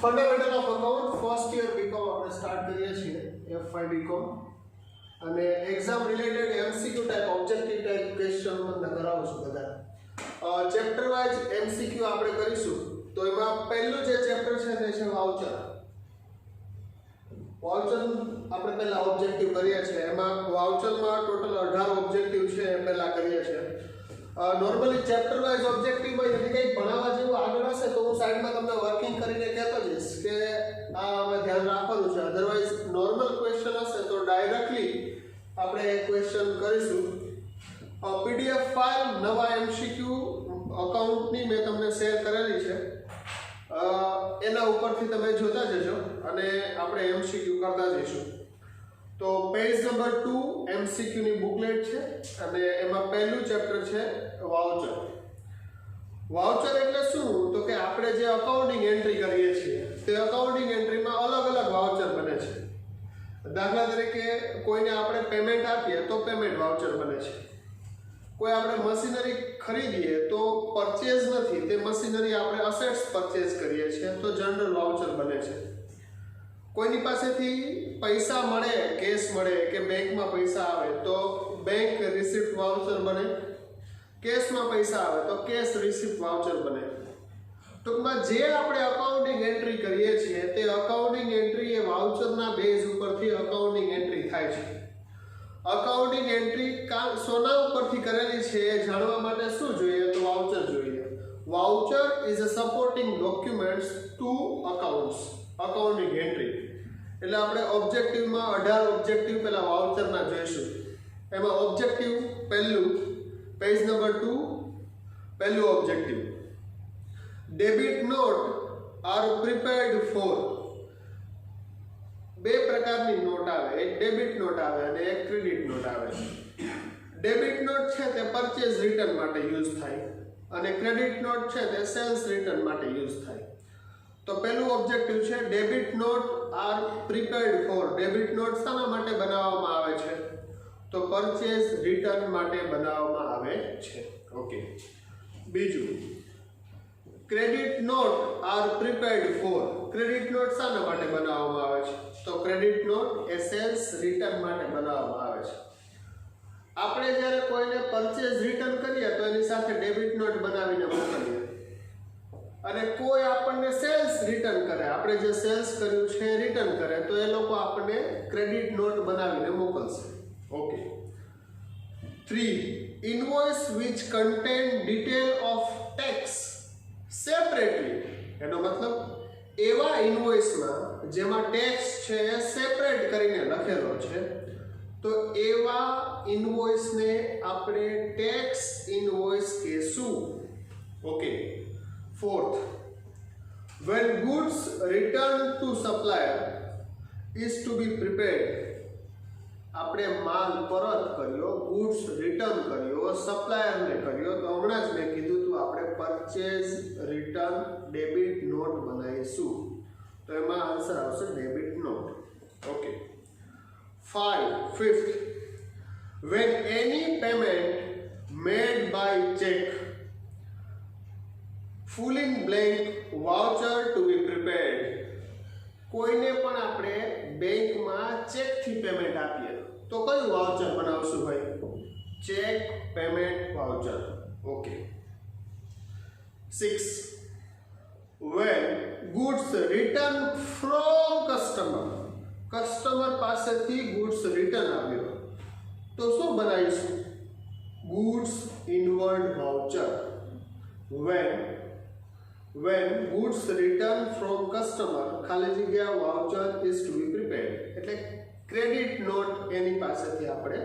Fundamental of account first year BCom આપણે start કરીએ છીએ F5 બીકોમ અને exam related MCQ type objective type question તમને કરાવું છું બધા ચેપ્ટર વાઇઝ એમસીક્યુ આપણે કરીશું તો એમાં પહેલું જે ચેપ્ટર છે તે છે વાઉચર આપણે પહેલા ઓબ્જેક્ટિવ કરીએ છીએ એમાં વાઉચરમાં ટોટલ 18 ઓબ્જેક્ટિવ છે એ પહેલા કરીએ છીએ નોર્મલી ચેપ્ટર વાઇઝ ઓબ્જેક્ટિવ માં એટલે કંઈ ભણાવવા જેવું આગળ હશે તો હું સાઈડમાં તમને વર્કિંગ કરીને કહેતો જઈશ કે આ અમે ધ્યાન રાખવાનું છે અધરવાઇઝ નોર્મલ ક્વેશ્ચન હશે તો ડાયરેક્ટલી આપણે ક્વેશ્ચન કરીશું પીડીએફ ફાઇલ નવા એમસીક્યુ અકાઉન્ટની મેં તમને શેર કરેલી છે એના ઉપરથી તમે જોતા જજો અને આપણે એમસીક્યુ કરતા જઈશું તો પેજ નંબર 2 એમસીક્યુ ની બુકલેટ છે અને એમાં પહેલું ચેપ્ટર છે વાઉચર વાઉચર એટલે શું તો કે આપણે જે અકાઉન્ટિંગ એન્ટ્રી કરીએ છીએ તે અકાઉન્ટિંગ એન્ટ્રીમાં અલગ અલગ વાઉચર બને છે દાખલા તરીકે કોઈને આપણે પેમેન્ટ આપીએ તો પેમેન્ટ વાઉચર બને છે કોઈ આપણે મશીનરી ખરીદીએ તો પરચેઝ નથી તે મશીનરી આપણે અસેટ્સ પરચેઝ કરીએ છીએ તો જનરલ વાઉચર બને છે કોઈની પાસેથી પૈસા મળે કેશ મળે કે બેંકમાં પૈસા આવે તો બેંક રિસિપ્ટ વાઉચર બને કેશમાં પૈસા આવે તો કેશ રિસિપ્ટ વાઉચર બને ટૂંકમાં જે આપણે અકાઉન્ટિંગ એન્ટ્રી કરીએ છીએ તે અકાઉન્ટિંગ એન્ટ્રી એ વાઉચરના બેઝ ઉપરથી અકાઉન્ટિંગ એન્ટ્રી થાય છે અકાઉન્ટિંગ એન્ટ્રી સોના ઉપરથી કરેલી છે એ જાણવા માટે શું જોઈએ તો વાઉચર જોઈએ voucher is a supporting documents to accounts accounting entry એટલે આપણે ઓબ્જેક્ટિવમાં 18 ઓબ્જેક્ટિવ પહેલા વાઉચરના જોઈશું એમાં ઓબ્જેક્ટિવ પહેલું પેજ નંબર 2 પહેલું objective debit note are prepared for બે પ્રકારની નોટ આવે એક ડેબિટ નોટ આવે અને એક ક્રેડિટ નોટ આવે ડેબિટ નોટ છે તે પરચેઝ રિટર્ન માટે યુઝ થાય અને ક્રેડિટ નોટ છે તે સેલ્સ રિટર્ન માટે યુઝ થાય તો પહેલું ઓબ્જેક્ટિવ છે debit note are prepared for debit note શાના માટે બનાવવામાં આવે છે તો પરચેઝ રિટર્ન માટે બનાવવામાં આવે છે ઓકે બીજું credit note are prepared for credit note શાના માટે બનાવવામાં આવે છે તો ક્રેડિટ નોટ એ સેલ્સ રિટર્ન માટે બનાવવામાં આવે છે આપણે જ્યારે કોઈને પરચેઝ રિટર્ન કરીએ તો એની સાથે ડેબિટ નોટ બનાવીને મોકલીએ અને કોઈ આપણને સેલ્સ રિટર્ન કરે આપણે જે સેલ્સ કર્યું છે એ રિટર્ન કરે તો એ લોકો આપણને ક્રેડિટ નોટ બનાવીને મોકલશે okay 3 invoice which contain detail of tax separately એનો મતલબ એવા ઇનવોઇસમાં જેમાં ટેક્સ છે એ સેપરેટ કરીને લખેલો છે તો એવા ઇનવોઇસને આપણે ટેક્સ ઇનવોઇસ કહેશું okay Fourth, when goods returned to supplier is to be prepared. આપણે માલ પરત કર્યો ગુડ્સ રિટર્ન કર્યો સપ્લાયરને કર્યો તો હમણાં જ મેં કીધું હતું આપણે પરચેઝ રિટર્ન ડેબિટ નોટ બનાવીશું તો એમાં આન્સર આવશે debit note okay 5th, when any payment made by check full in blank voucher to be prepared કોઈને પણ આપણે બેંકમાં ચેકથી પેમેન્ટ આપીએ તો કયું વાઉચર બનાવશું ભાઈ check payment voucher okay 6 when goods return from customer પાસેથી ગુડ્સ રિટર્ન આવ્યો તો શું બનાવીશું goods inward voucher when goods return from customer ખાલી જગ્યા voucher is to be prepared એટલે ક્રેડિટ નોટ એની પાસેથી આપણે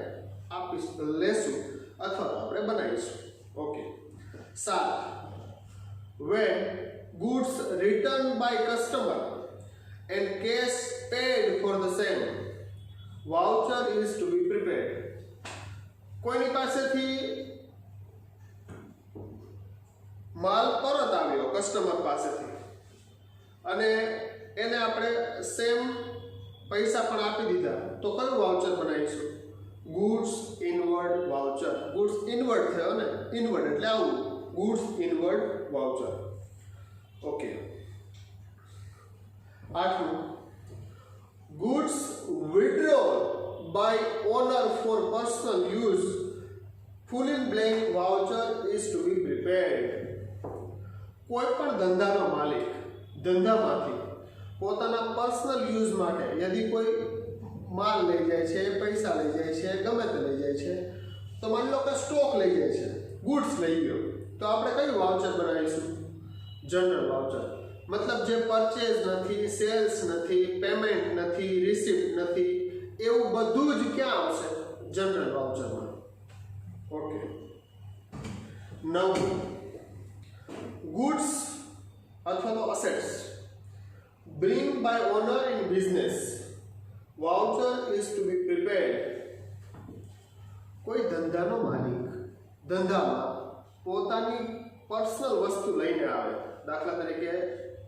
આપીશું લેશું અથવા તો આપણે બનાવીશું okay 7 when goods returned by customer and cash paid for the same voucher is to be prepared કોઈની પાસેથી માલ પરત આવ્યો કસ્ટમર પાસેથી અને એને આપણે સેમ પૈસા પણ આપી દીધા તો કયું વાઉચર બનાવીશું goods inward voucher goods inward થયો ને ઇનવર્ડ એટલે આવું goods inward voucher okay 8. Goods withdrawn by owner for personal use, full in blank voucher is to be prepared. કોઈ પણ ધંધાનો માલિક ધંધામાંથી પોતાના પર્સનલ યુઝ માટે યદि કોઈ માલ લઈ જાય છે, પૈસા લઈ જાય છે, ગમે તે લઈ જાય છે, તો માની લો કે સ્ટોક લઈ જાય છે, ગુડ્સ લઈ ગયો, તો આપણે કયું વાઉચર બનાવીશું? General voucher. મતલબ જે પરચેઝ નથી, સેલ્સ નથી, પેમેન્ટ નથી, રિસિપ્ટ નથી, એવું બધું જ ક્યાં આવશે? જનરલ વાઉચરમાં. ઓકે. 9. ગુડ્સ અથવા તો assets bring by owner in business, voucher is to be prepared. કોઈ ધંધાનો માલિક ધંધામાં પોતાની પર્સનલ વસ્તુ લઈને આવે, દાખલા તરીકે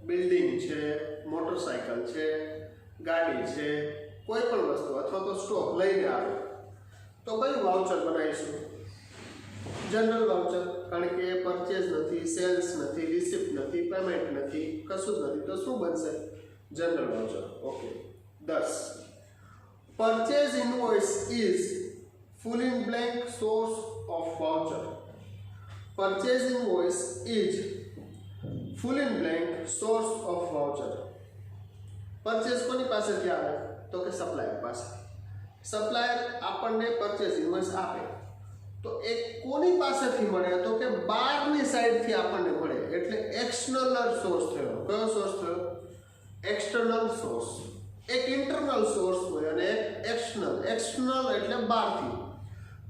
બિલ્ડિંગ છે, મોટરસાઇકલ છે, ગાડી છે, કોઈ પણ વસ્તુ અથવા તો સ્ટોક લઈને આવે, તો કયું વાઉચર બનાવીશું? General voucher. કારણ કે પરચેઝ નથી, સેલ્સ નથી, રિસિપ્ટ નથી, પેમેન્ટ નથી, કશું જ નથી, તો શું બનશે? General voucher. Okay. 10. Purchase invoice is full in blank source of voucher. Purchase invoice is full in blank source of voucher. Purchase કોની પાસેથી આવે? તો કે સપ્લાયર પાસે. સપ્લાયર આપણને પરચેઝ ઇન્વોઇસ આપે, તો એ કોની પાસેથી મળે? તો કે બહારની સાઈડથી આપણને મળે, એટલે એક્સટર્નલ સોર્સ થયો. કયો સોર્સ થયો? External source. એક ઇન્ટરનલ સોર્સ હોય અને એક એક્સટર્નલ. એક્સટર્નલ એટલે બહારથી.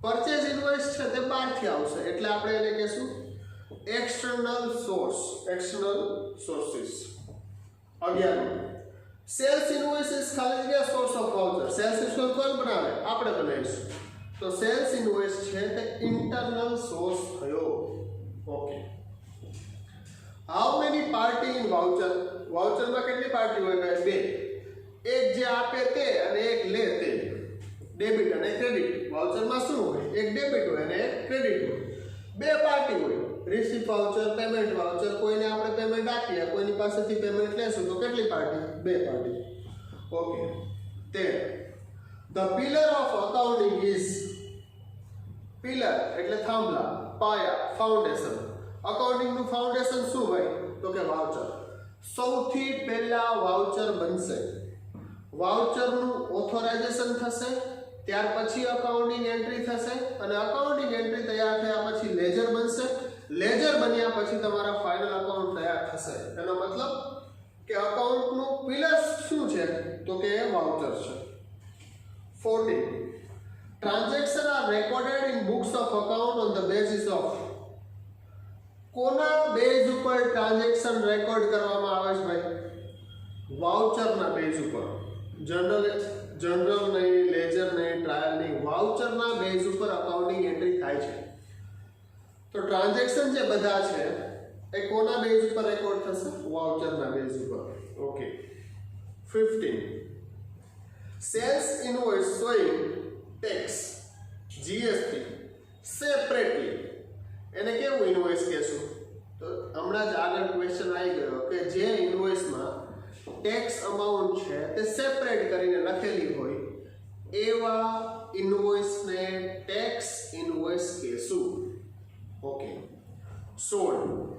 પરચેઝ ઇન્વોઇસ છે તે બહારથી આવશે, એટલે આપણે એને કહીશું external source. External sources. 11. Sales invoices ખાલી જગ્યા source of voucher. Sales invoice કોણ બનાવે? આપણે બનાવીશું. તો સેલ્સ ઇન્વોઇસ છે તે ઇન્ટરનલ સોર્સ થયો. Okay. How many party in voucher? વાઉચરમાં કેટલી પાર્ટી હોય? ભાઈ 2. એક જે આપે તે અને એક લે તે. ડેબિટ અને ક્રેડિટ. વાઉચરમાં શું હોય? એક ડેબિટ હોય અને એક ક્રેડિટ હોય. 2 પાર્ટી હોય. Receipt voucher, payment voucher. કોઈને આપણે પેમેન્ટ આપીએ, કોઈની પાસેથી પેમેન્ટ લેશું, તો કેટલી party? 2 party. Okay. 13. The pillar of accounting is. Pillar એટલે થાંભલા, પાયા, ફાઉન્ડેશન. અકાઉન્ટિંગ નું ફાઉન્ડેશન શું હોય? તો કે વાઉચર. સૌથી પહેલા વાઉચર બનશે, વાઉચર નું ઓથોરાઇઝેશન થશે, ત્યાર પછી અકાઉન્ટિંગ એન્ટ્રી થશે, અને અકાઉન્ટિંગ એન્ટ્રી તૈયાર થયા પછી લેજર બનશે. લેજર બન્યા પછી તમારા ફાઇનલ અકાઉન્ટ તૈયાર થશે. એનો મતલબ કે અકાઉન્ટ નું પિલર શું છે? તો કે વાઉચર છે. 14. Transactions are recorded in books of account on the basis of. કોના બેઝ ઉપર ટ્રાન્ઝેક્શન રેકોર્ડ કરવામાં આવે છે ભાઈ? વાઉચરના બેઝ ઉપર. જનરલ નહીં, લેજર નહીં, ટ્રાયલ નહીં, વાઉચરના બેઝ ઉપર અકાઉન્ટિંગ એન્ટ્રી થાય છે. તો ટ્રાન્ઝેક્શન જે બધા છે એ કોના બેઝ ઉપર રેકોર્ડ થશે? વાઉચરના બેઝ ઉપર. Okay. 15. Sales invoice showing tax GST separately. એને કેવું ઇનવોઇસ કહેશું? તો હમણાં જ આગળ ક્વેશ્ચન આવી ગયો કે જે ઇનવોઇસમાં ટેક્સ અમાઉન્ટ છે તે સેપરેટ કરીને લખેલી હોય એવા ઇનવોઇસને ટેક્સ ઇનવોઇસ કહેશું. Okay. 16.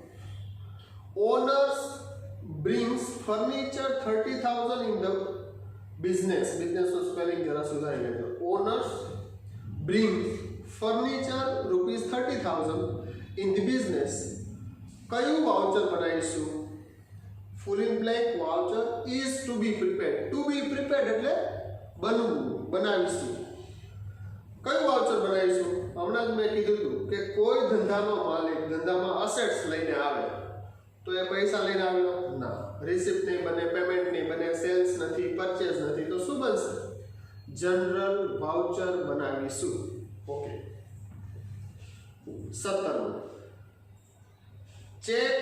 Owners brings furniture 30,000 in the business. Business નું સ્પેલિંગ જરા સુધારી લેજો. Owners bring furniture rupees 30,000 in the business. કયું વાઉચર બનાવીશું? Full in blank voucher is to be prepared. To be prepared એટલે બનવું, બનાવીશું. કયું વાઉચર બનાવીશું? હમણાં જ મેં કીધું હતું કે કોઈ ધંધાનો માલિક ધંધામાં અસેટ્સ લઈને આવે તો એ પૈસા લઈને આવ્યો ના, રિસિપ્ટ નહીં બને, પેમેન્ટ નહીં બને, સેલ્સ નથી, પરચેઝ નથી, તો શું બનશે? જનરલ વાઉચર બનાવીશું. Okay. 17. Cheque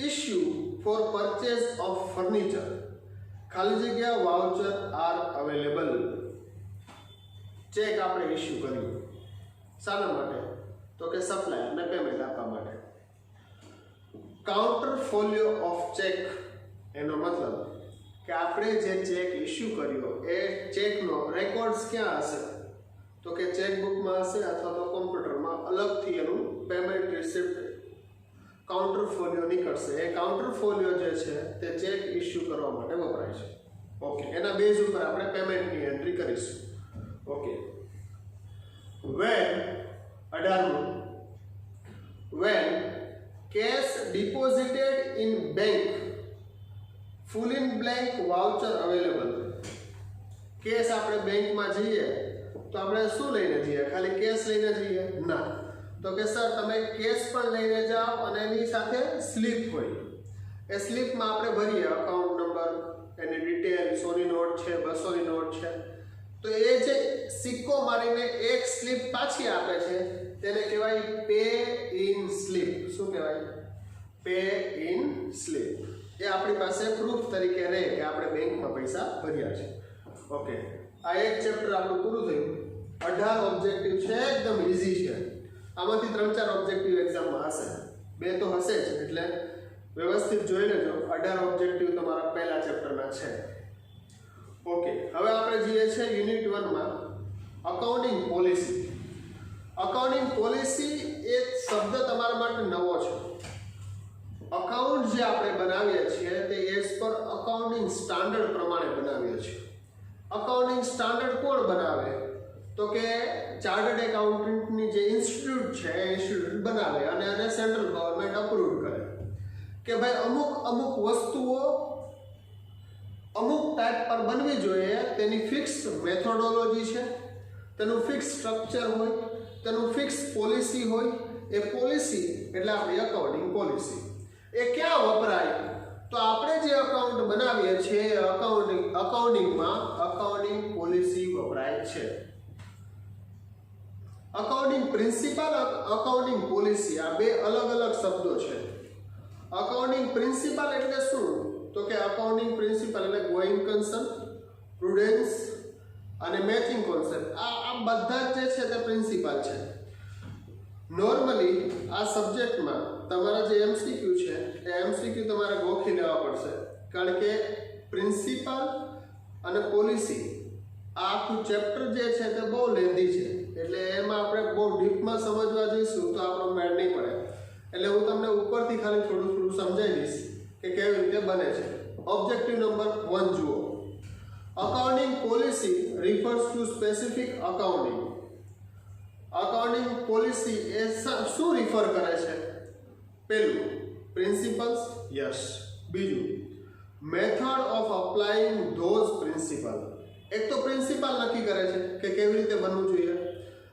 issue for purchase of furniture. ખાલી જગ્યા વાઉચર આર અવેલેબલ. ચેક આપણે ઇશ્યુ કર્યું શાના માટે? તો કે સપ્લાયરને પેમેન્ટ આપવા માટે. કાઉન્ટર ફોલિયો ઓફ ચેક એનો મતલબ કે આપણે જે ચેક ઇસ્યુ કર્યો એ ચેકનો રેકોર્ડ્સ ક્યાં હશે, તો કે ચેકબુકમાં હશે અથવા તો કોમ્પ્યુટરમાં અલગથી એનું પેમેન્ટ રિસિપ્ટ કાઉન્ટર ફોલિયો નીકળશે. એ કાઉન્ટર ફોલિયો જે છે તે ચેક ઇસ્યુ કરવા માટે વપરાય છે. ઓકે, એના બેઝ ઉપર આપણે પેમેન્ટની એન્ટ્રી કરીશું. Okay, when 18 when cash deposited in bank full in blank voucher available. Cash આપણે બેંકમાં જઈએ તો આપણે શું લઈને જઈએ? ખાલી કેશ લઈને જઈએ? ના. તો કે સર તમે કેશ પણ લઈને જાઓ અને એની સાથે સ્લીપ હોય. એ સ્લીપમાં આપણે ભરીએ અકાઉન્ટ નંબર, એની ડિટેલ, 100ની નોટ છે, 200ની નોટ છે. તો એ જે સિક્કો મારીને એક સ્લીપ પાછી આપે છે તેને કહેવાય પે ઇન સ્લીપ. શું કહેવાય? Pay in sleep. એ આપણી પાસે પ્રૂફ તરીકે રહે કે આપણે બેંકમાં પૈસા ભર્યા છે. ઓકે, આ એક ચેપ્ટર આપણું પૂરું થયું. 18 ઓબ્જેક્ટિવ છે, એકદમ ઈઝી છે. આમાંથી 3-4 ઓબ્જેક્ટિવ એક્ઝામમાં હશે, 2 તો હશે જ, એટલે વ્યવસ્થિત જોઈ લેજો. 18 ઓબ્જેક્ટિવ તમારા પહેલા ચેપ્ટરના છે. ઓકે, હવે આપણે જઈએ છીએ યુનિટ 1 માં અકાઉન્ટિંગ પોલિસી. અકાઉન્ટિંગ પોલિસી એક શબ્દ તમારા માટે નવો છે. અકાઉન્ટ જે આપણે બનાવીએ છીએ તે એઝ પર અકાઉન્ટિંગ સ્ટાન્ડર્ડ પ્રમાણે બનાવીએ છીએ. અકાઉન્ટિંગ સ્ટાન્ડર્ડ કોણ બનાવે? તો કે ચાર્ટર્ડ એકાઉન્ટન્ટની જે ઇન્સ્ટિટ્યૂટ છે એ ઇન્સ્ટિટ્યૂટ બનાવે અને એને સેન્ટ્રલ ગવર્મેન્ટ અપ્રૂવ કરે કે ભાઈ અમુક વસ્તુઓ અમુક ટાઈપ પર બનવી જોઈએ, તેની ફિક્સ મેથોડોલોજી છે, તેનું ફિક્સ સ્ટ્રક્ચર હોય, તેનું ફિક્સ પોલિસી હોય. એ પોલિસી એટલે આપણી અકાઉન્ટિંગ પોલિસી. એ ક્યાં વપરાય? તો આપણે જે અકાઉન્ટ બનાવીએ છીએ એ અકાઉન્ટિંગમાં અકાઉન્ટિંગ પોલિસી વપરાય છે. અકાઉન્ટિંગ પ્રિન્સિપલ, અકાઉન્ટિંગ પોલિસી આ બે અલગ અલગ શબ્દો છે. અકાઉન્ટિંગ પ્રિન્સિપલ એટલે શું? તો કે અકાઉન્ટિંગ પ્રિન્સિપલ એટલે ગોઈંગ કન્સર્ન, પ્રુડન્સ અને મેચિંગ કોન્સેપ્ટ. આ બધા જે છે તે પ્રિન્સિપલ છે. નોર્મલી આ સબ્જેક્ટમાં તમારા જે એમસીક્યુ છે એ એમસીક્યુ તમારે ગોખી લેવા પડશે, કારણ કે પ્રિન્સિપલ અને પોલિસી આ આખું ચેપ્ટર જે છે તે બહુ લેન્ધી છે. એટલે એમાં આપણે બહુ ડીપમાં સમજવા જઈશું તો આપણો મેળ નહીં પડે. એટલે હું તમને ઉપરથી ખાલી થોડું સમજાવી દઈશ કે કેવી રીતે બને છે. ઓબ્જેક્ટિવ નંબર 1 જુઓ. Accounting policy refers to specific accounting. Accounting policy એ શું રિફર કરે છે? પહેલું, પ્રિન્સિપલ્સ. યસ. બીજું, method of applying those principle. એક તો પ્રિન્સિપલ નક્કી કરે છે કે કેવી રીતે બનવું જોઈએ,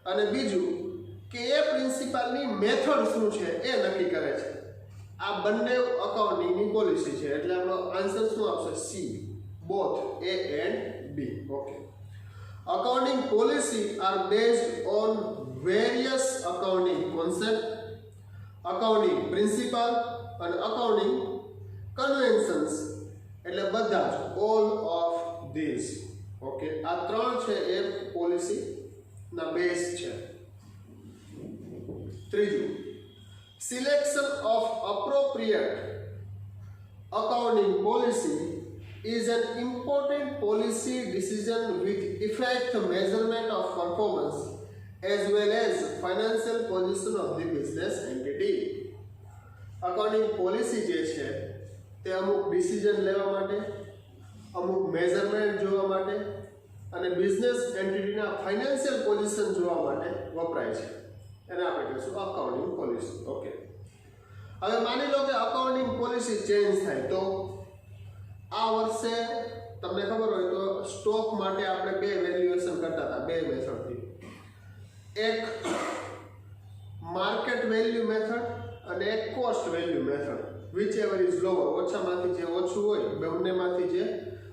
અને બીજું કે એ પ્રિન્સિપલની મેથડ શું છે એ નક્કી કરે છે. આ બંને અકાઉન્ટિંગની પોલિસી છે. એટલે આપણો આન્સર શું આવશે? C, both A and B. Okay. Accounting policy are based on various accounting concepts, accounting principle and accounting conventions. એટલે બધા જ all of these. ઓકે, આ ત્રણ છે એ પોલિસી ના બેઝ છે. ત્રીજું, selection of appropriate accounting policy is an important policy decision with effect measurement of performance as well as financial position of the business entity. Accounting policy જે છે તે અમુક ડિસિઝન લેવા માટે, અમુક મેઝરમેન્ટ જોવા માટે અને બિઝનેસ એન્ટિટીના ફાઇનાન્શિયલ પોઝિશન જોવા માટે વપરાય છે. એને આપણે કહીશું અકાઉન્ટિંગ પોલિસી. ઓકે, હવે માની લો કે અકાઉન્ટિંગ પોલિસી ચેન્જ થાય તો આ વર્ષે તમને ખબર હોય તો સ્ટોક માટે આપણે 2 વેલ્યુએશન કરતા હતા, 2 મેથડથી. એક માર્કેટ વેલ્યુ મેથડ અને એક cost value method. whichever is lower, ઓછામાંથી જે ઓછું હોય, બંનેમાંથી જે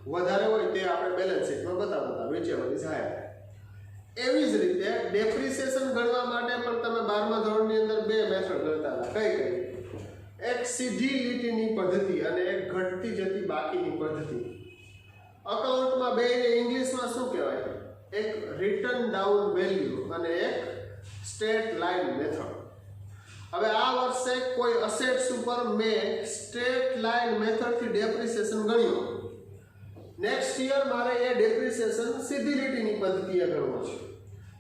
વધારે હોય તે આપણે બેલેન્સ શીટમાં બતાવતા હતા, whichever is higher. એવી જ રીતે ડેપ્રિસિએશન ગણવા માટે પણ તમે 12મા ધોરણની અંદર 2 મેથડ ગણતા હતા. કઈ કઈ? એક સીધી લીટીની પદ્ધતિ અને એક ઘટતી જતી બાકીની પદ્ધતિ. અકાઉન્ટમાં બેને ઇંગ્લિશમાં શું કહેવાય? એક રિટર્ન ડાઉન વેલ્યુ અને એક સ્ટ્રેટ લાઇન મેથડ. હવે આ વર્ષે કોઈ અસેટ્સ ઉપર મેં સ્ટ્રેટ લાઇન મેથડથી ડેપ્રિસિએશન ગણ્યો નેક્સ્ટ યર મારે એ ડેપ્રિસિએશન સીધી લીટીની પદ્ધતિએ ગણવો છે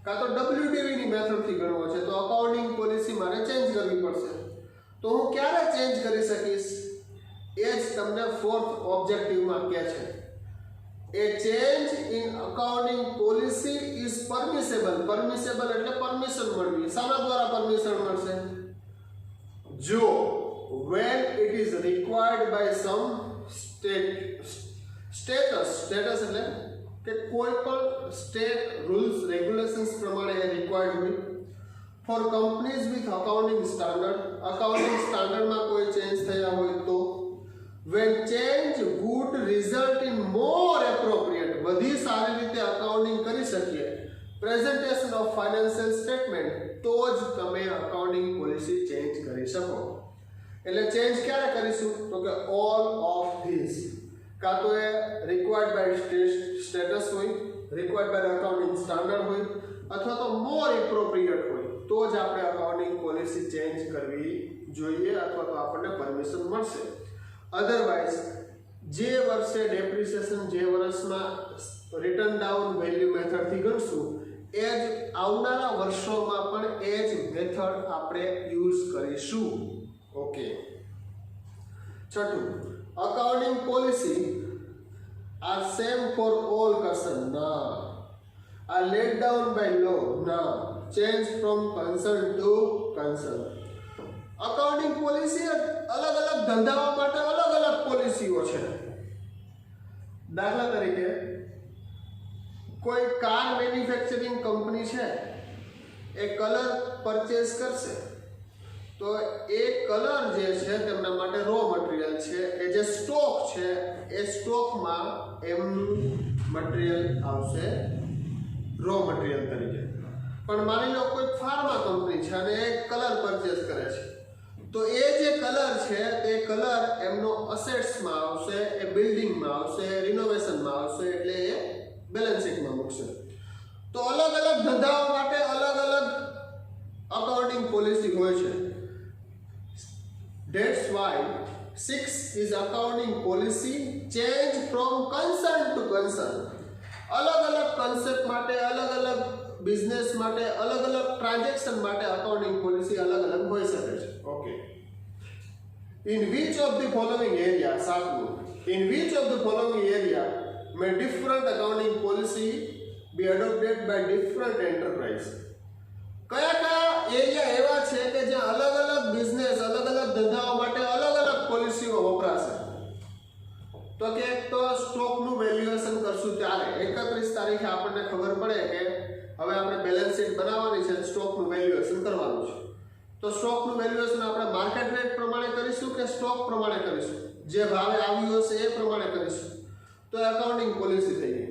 કાં તો WDV ની મેથડથી ગણવો છે, તો અકાઉન્ટિંગ પોલિસી મારે ચેન્જ કરવી પડશે. તો હું ક્યારે ચેન્જ કરી શકીશ એ જ તમને ફોર્થ ઓબ્જેક્ટિવમાં કહે છે. A change in accounting policy is permissible. Permissible એટલે પરમિશન મળવી. શાના દ્વારા પરમિશન મળશે? જો when it is required by some status એટલે કે કોઈ પણ સ્ટેટ રૂલ્સ રેગ્યુલેશન્સ પ્રમાણે એ રિક્વાયર્ડ હોય. ફોર કંપનીઝ વિથ અકાઉન્ટિંગ સ્ટાન્ડર્ડમાં કોઈ ચેન્જ થયા હોય તો when change would result in more appropriate વધી સારી રીતે અકાઉન્ટિંગ કરી શકીએ પ્રેઝન્ટેશન ઓફ ફાઇનાન્શિયલ સ્ટેટમેન્ટ, તો જ તમે અકાઉન્ટિંગ પોલિસી ચેન્જ કરી શકો. એટલે ચેન્જ ક્યારે કરીશું? તો કે ઓલ ઓફ ધીસ, કાં તો એ રિક્વાયર્ડ બાય સ્ટેટસ હોય, રિક્વાયર્ડ બાય અકાઉન્ટિંગ સ્ટાન્ડર્ડ હોય, અથવા તો મોર એપ્રોપ્રિએટ હોય, તો જ આપણે અકાઉન્ટિંગ પોલિસી ચેન્જ કરવી જોઈએ અથવા તો આપણને પરમિશન મળશે. અધરવાઇઝ જે વર્ષે ડેપ્રિસિએશન જે વર્ષમાં રિટર્ન ડાઉન વેલ્યુ મેથડથી ગણશું એ જ આવનારા વર્ષોમાં પણ એ જ મેથડ આપણે યુઝ કરીશું. ઓકે. છઠ્ઠું, accounting policy are same for all concern. ના. Are laid down by law. ના. Change from concern to concern. Accounting policy અલગ અલગ ધંધાઓ માટે અલગ અલગ પોલિસીઓ છે. દાખલા તરીકે કોઈ કાર મેન્યુફેક્ચરિંગ કંપની છે એ કલર પરચેઝ કરશે તો એ કલર જે છે તેમના માટે રો મટીરીયલ છે, એ જે સ્ટોક છે એ સ્ટોકમાં એમનું મટીરીયલ આવશે રો મટીરીયલ તરીકે. પણ માની લો કોઈ ફાર્મા કંપની છે અને એ કલર પરચેઝ કરે છે તો એ જે કલર છે તે કલર એમનો અસેટ્સમાં આવશે, એ બિલ્ડિંગમાં આવશે, રિનોવેશનમાં આવશે, એટલે એ બેલેન્સ શીટમાં મૂકશે. તો અલગ અલગ ધંધાઓ માટે અલગ અલગ અકાઉન્ટિંગ પોલિસી હોય છે. That's why 6 is accounting policy change from concern to concern. અલગ અલગ કન્સેપ્ટ માટે, અલગ અલગ બિઝનેસ માટે, અલગ અલગ ટ્રાન્ઝેક્શન માટે અકાઉન્ટિંગ પોલિસી અલગ અલગ હોઈ શકે છે. Okay. In which of the following area, સાતમું, in which of the following area may different accounting policy be adopted by different enterprise? કયા કયા એરિયા એવા છે કે જ્યાં અલગ અલગ બિઝનેસ, અલગ અલગ ધંધાઓ માટે અલગ અલગ પોલિસીઓ વપરાશે? તો કે એક તો સ્ટોકનું વેલ્યુએશન કરશું ત્યારે 31 તારીખે આપણને ખબર પડે કે હવે આપણે બેલેન્સ શીટ બનાવવાની છે, સ્ટોકનું વેલ્યુએશન કરવાનું છે. તો સ્ટોકનું વેલ્યુએશન આપણે માર્કેટ રેટ પ્રમાણે કરીશું કે સ્ટોક પ્રમાણે કરીશું? જે ભાવે આવ્યું હશે એ પ્રમાણે કરીશું. તો એકાઉન્ટિંગ પોલિસી થઈ ગઈ.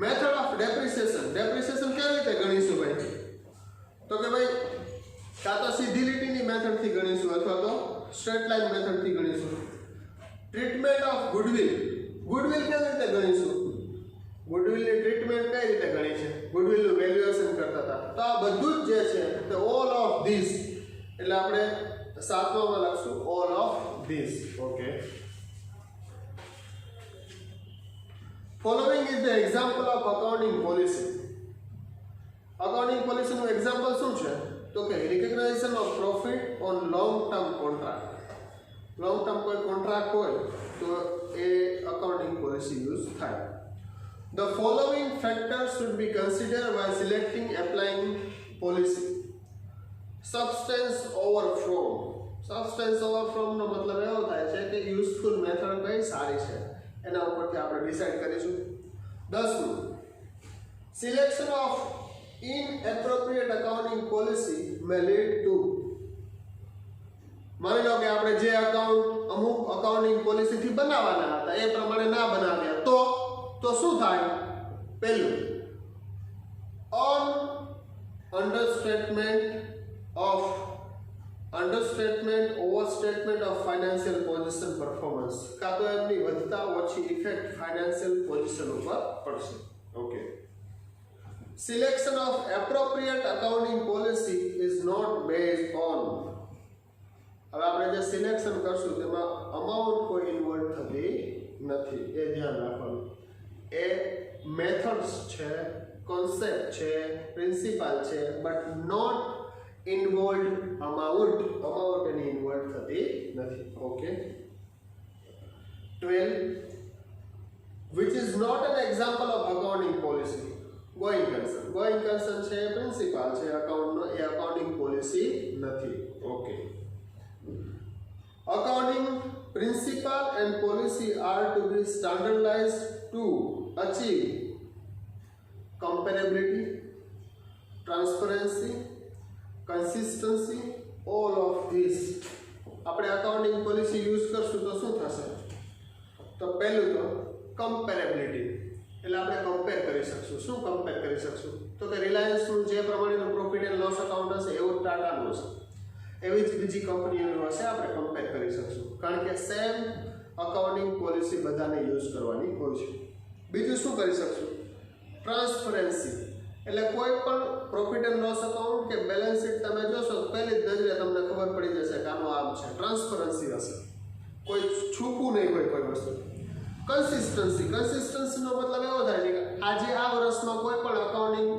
Method of depreciation. ડેપ્રિસિએશન કેવી રીતે ગણીશું ભાઈ? તો કે ભાઈ કાં તો સીધી લીટીની મેથડથી ગણીશું અથવા તો સ્ટ્રેટ લાઇન મેથડથી ગણીશું. Treatment of goodwill. ગુડવિલ કેવી રીતે ગણીશું? ગુડવિલની ટ્રીટમેન્ટ કઈ રીતે ગણી છે? ગુડવિલનું વેલ્યુએશન કરતા હતા. તો આ બધું જ જે છે તે ઓલ ઓફ ધીસ, એટલે આપણે સાતમામાં લખશું all of this. Okay. Following is the example of accounting policy. Accounting પોલિસીનું એક્ઝામ્પલ શું છે? તો કે recognization of profit on long term contract. Long term કોઈ કોન્ટ્રાક્ટ હોય તો એ અકાઉન્ટિંગ પોલિસી યુઝ થાય. The following factors should be considered while selecting applying policy. Substance over form. Substance over form નો મતલબ એવો થાય છે કે યુઝફુલ મેથડ કઈ સારી છે એના ઉપરથી આપણે ડિસાઈડ કરીશું. 10મું, selection of inappropriate accounting policy may lead to. માની લો કે આપણે જે અમુક અકાઉન્ટિંગ પોલિસીથી બનાવવાના હતા એ પ્રમાણે ના બનાવ્યા તો શું થાય? પહેલું, understatement, overstatement of financial position performance. કાં તો એમની વધતા ઓછી ઇફેક્ટ ફાઇનાન્શિયલ પોઝિશન ઉપર પડશે. Okay. Selection of appropriate accounting policy is not based on. હવે આપણે જે સિલેક્શન કરશું તેમાં અમાઉન્ટ કોઈ ઇન્વોલ્વ થતી નથી, એ ધ્યાન રાખવાનું. એ મેથડ્સ છે, કોન્સેપ્ટ છે, પ્રિન્સિપલ છે, but not involve amount. Amount એની ઇન્વોલ્વ થતી નથી. Okay. 12 which is not an example of accounting policy. Going concern. Going concern છે પ્રિન્સિપલ છે, અકાઉન્ટનો એ અકાઉન્ટિંગ પોલિસી નથી. Okay. Accounting principle and policy are to be standardized to achieve comparability, transparency, consistency, all of these. આપણે accounting policy use કરશું તો શું થશે? તો પહેલું તો કમ્પેરેબિલિટી, એટલે આપણે કમ્પેર કરી શકશું. શું કમ્પેર કરી શકશું? તો કે રિલાયન્સનું જે પ્રમાણેનું પ્રોફિટ એન્ડ લોસ અકાઉન્ટ હશે એવું ટાટાનું હશે, એવી જ બીજી કંપનીઓનું હશે, આપણે કમ્પેર કરી શકશું. કારણ કે સેમ અકાઉન્ટિંગ પોલિસી બધાને યુઝ કરવાની હોય છે. બીજું શું કરી શકશું? ટ્રાન્સપરન્સી, એટલે કોઈ પણ પ્રોફિટ એન્ડ લોસ અકાઉન્ટ કે બેલેન્સ શીટ તમે જોશો તો પહેલી જ નજરે તમને ખબર પડી જશે કે આનું આમ છે. ટ્રાન્સપરન્સી હશે, કોઈ છૂપું નહીં હોય કોઈ વસ્તુ. કન્સિસ્ટન્સીનો મતલબ એવો થાય છે કે આજે આ વર્ષમાં કોઈ પણ અકાઉન્ટિંગ,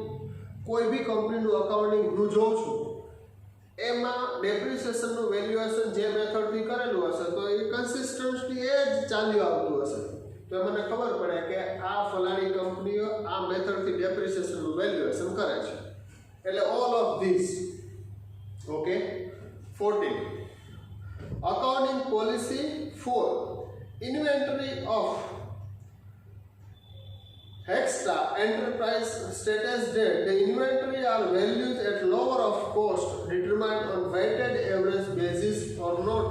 કોઈ બી કંપનીનું અકાઉન્ટિંગ હું જોઉં છું, એમાં ડેપ્રિસિએશનનું વેલ્યુએશન જે મેથડથી કરેલું હશે તો એ કન્સિસ્ટન્ટલી એ જ ચાલ્યું આવતું હશે. તો મને ખબર પડે કે આ ફલાણી કંપનીઓ આ મેથડથી ડેપ્રિસિએશનનું વેલ્યુએશન કરે છે. એટલે all of this. Okay. 14 accounting policy 4 inventory of Hextra enterprise status that the inventory are valued at lower of cost determined on weighted average basis or not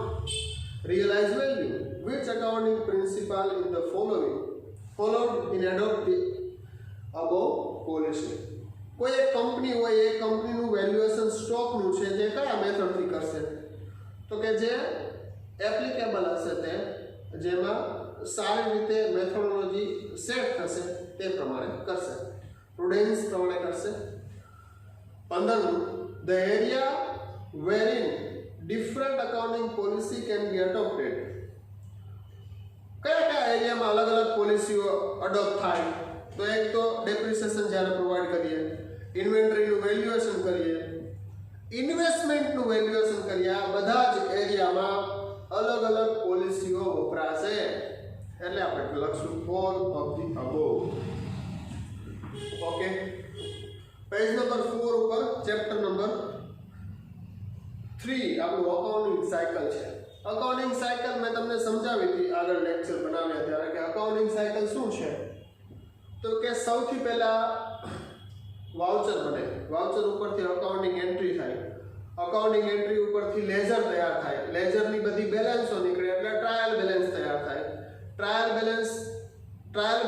realized value. Which accounting principle in the followed in adopt the above policy? કોઈ એક company હોય, એ કંપનીનું valuation સ્ટોકનું છે જે કયા મેથડથી કરશે? તો કે જે એપ્લિકેબલ હશે, તે જેમાં સારી રીતે મેથોડોલોજી સેટ થશે તે પ્રમાણે કરશે, પ્રુડન્સ પ્રમાણે કરશે. 15 the area wherein different accounting policy can be adopted. કયા કયા એરિયામાં અલગ અલગ પોલિસીઓ અડોપ્ટ થાય? તો એક તો ડેપ્રિસિએશન જ્યારે પ્રોવાઈડ કરીએ, ઇન્વેન્ટરીનું વેલ્યુએશન કરીએ, ઇન્વેસ્ટમેન્ટનું વેલ્યુએશન કરીએ, આ બધા જ એરિયામાં અલગ અલગ પોલિસીઓ વપરાશે. એટલે આપણે લખશું all of the above. Okay. Page number 4 ઉપર ચેપ્ટર નંબર 3 આપણું અકાઉન્ટિંગ સાયકલ છે. અકાઉન્ટિંગ સાયકલ મેં તમને સમજાવી હતી આગળ લેક્ચર બનાવ્યા ત્યારે કે અકાઉન્ટિંગ સાયકલ શું છે. તો કે સૌથી પહેલા વાઉચર બને, વાઉચર ઉપરથી અકાઉન્ટિંગ એન્ટ્રી થાય, અકાઉન્ટિંગ એન્ટ્રી ઉપરથી લેજર તૈયાર થાય, લેજરની બધી બેલેન્સો નીકળે એટલે ટ્રાયલ બેલેન્સ તૈયાર થાય. Trial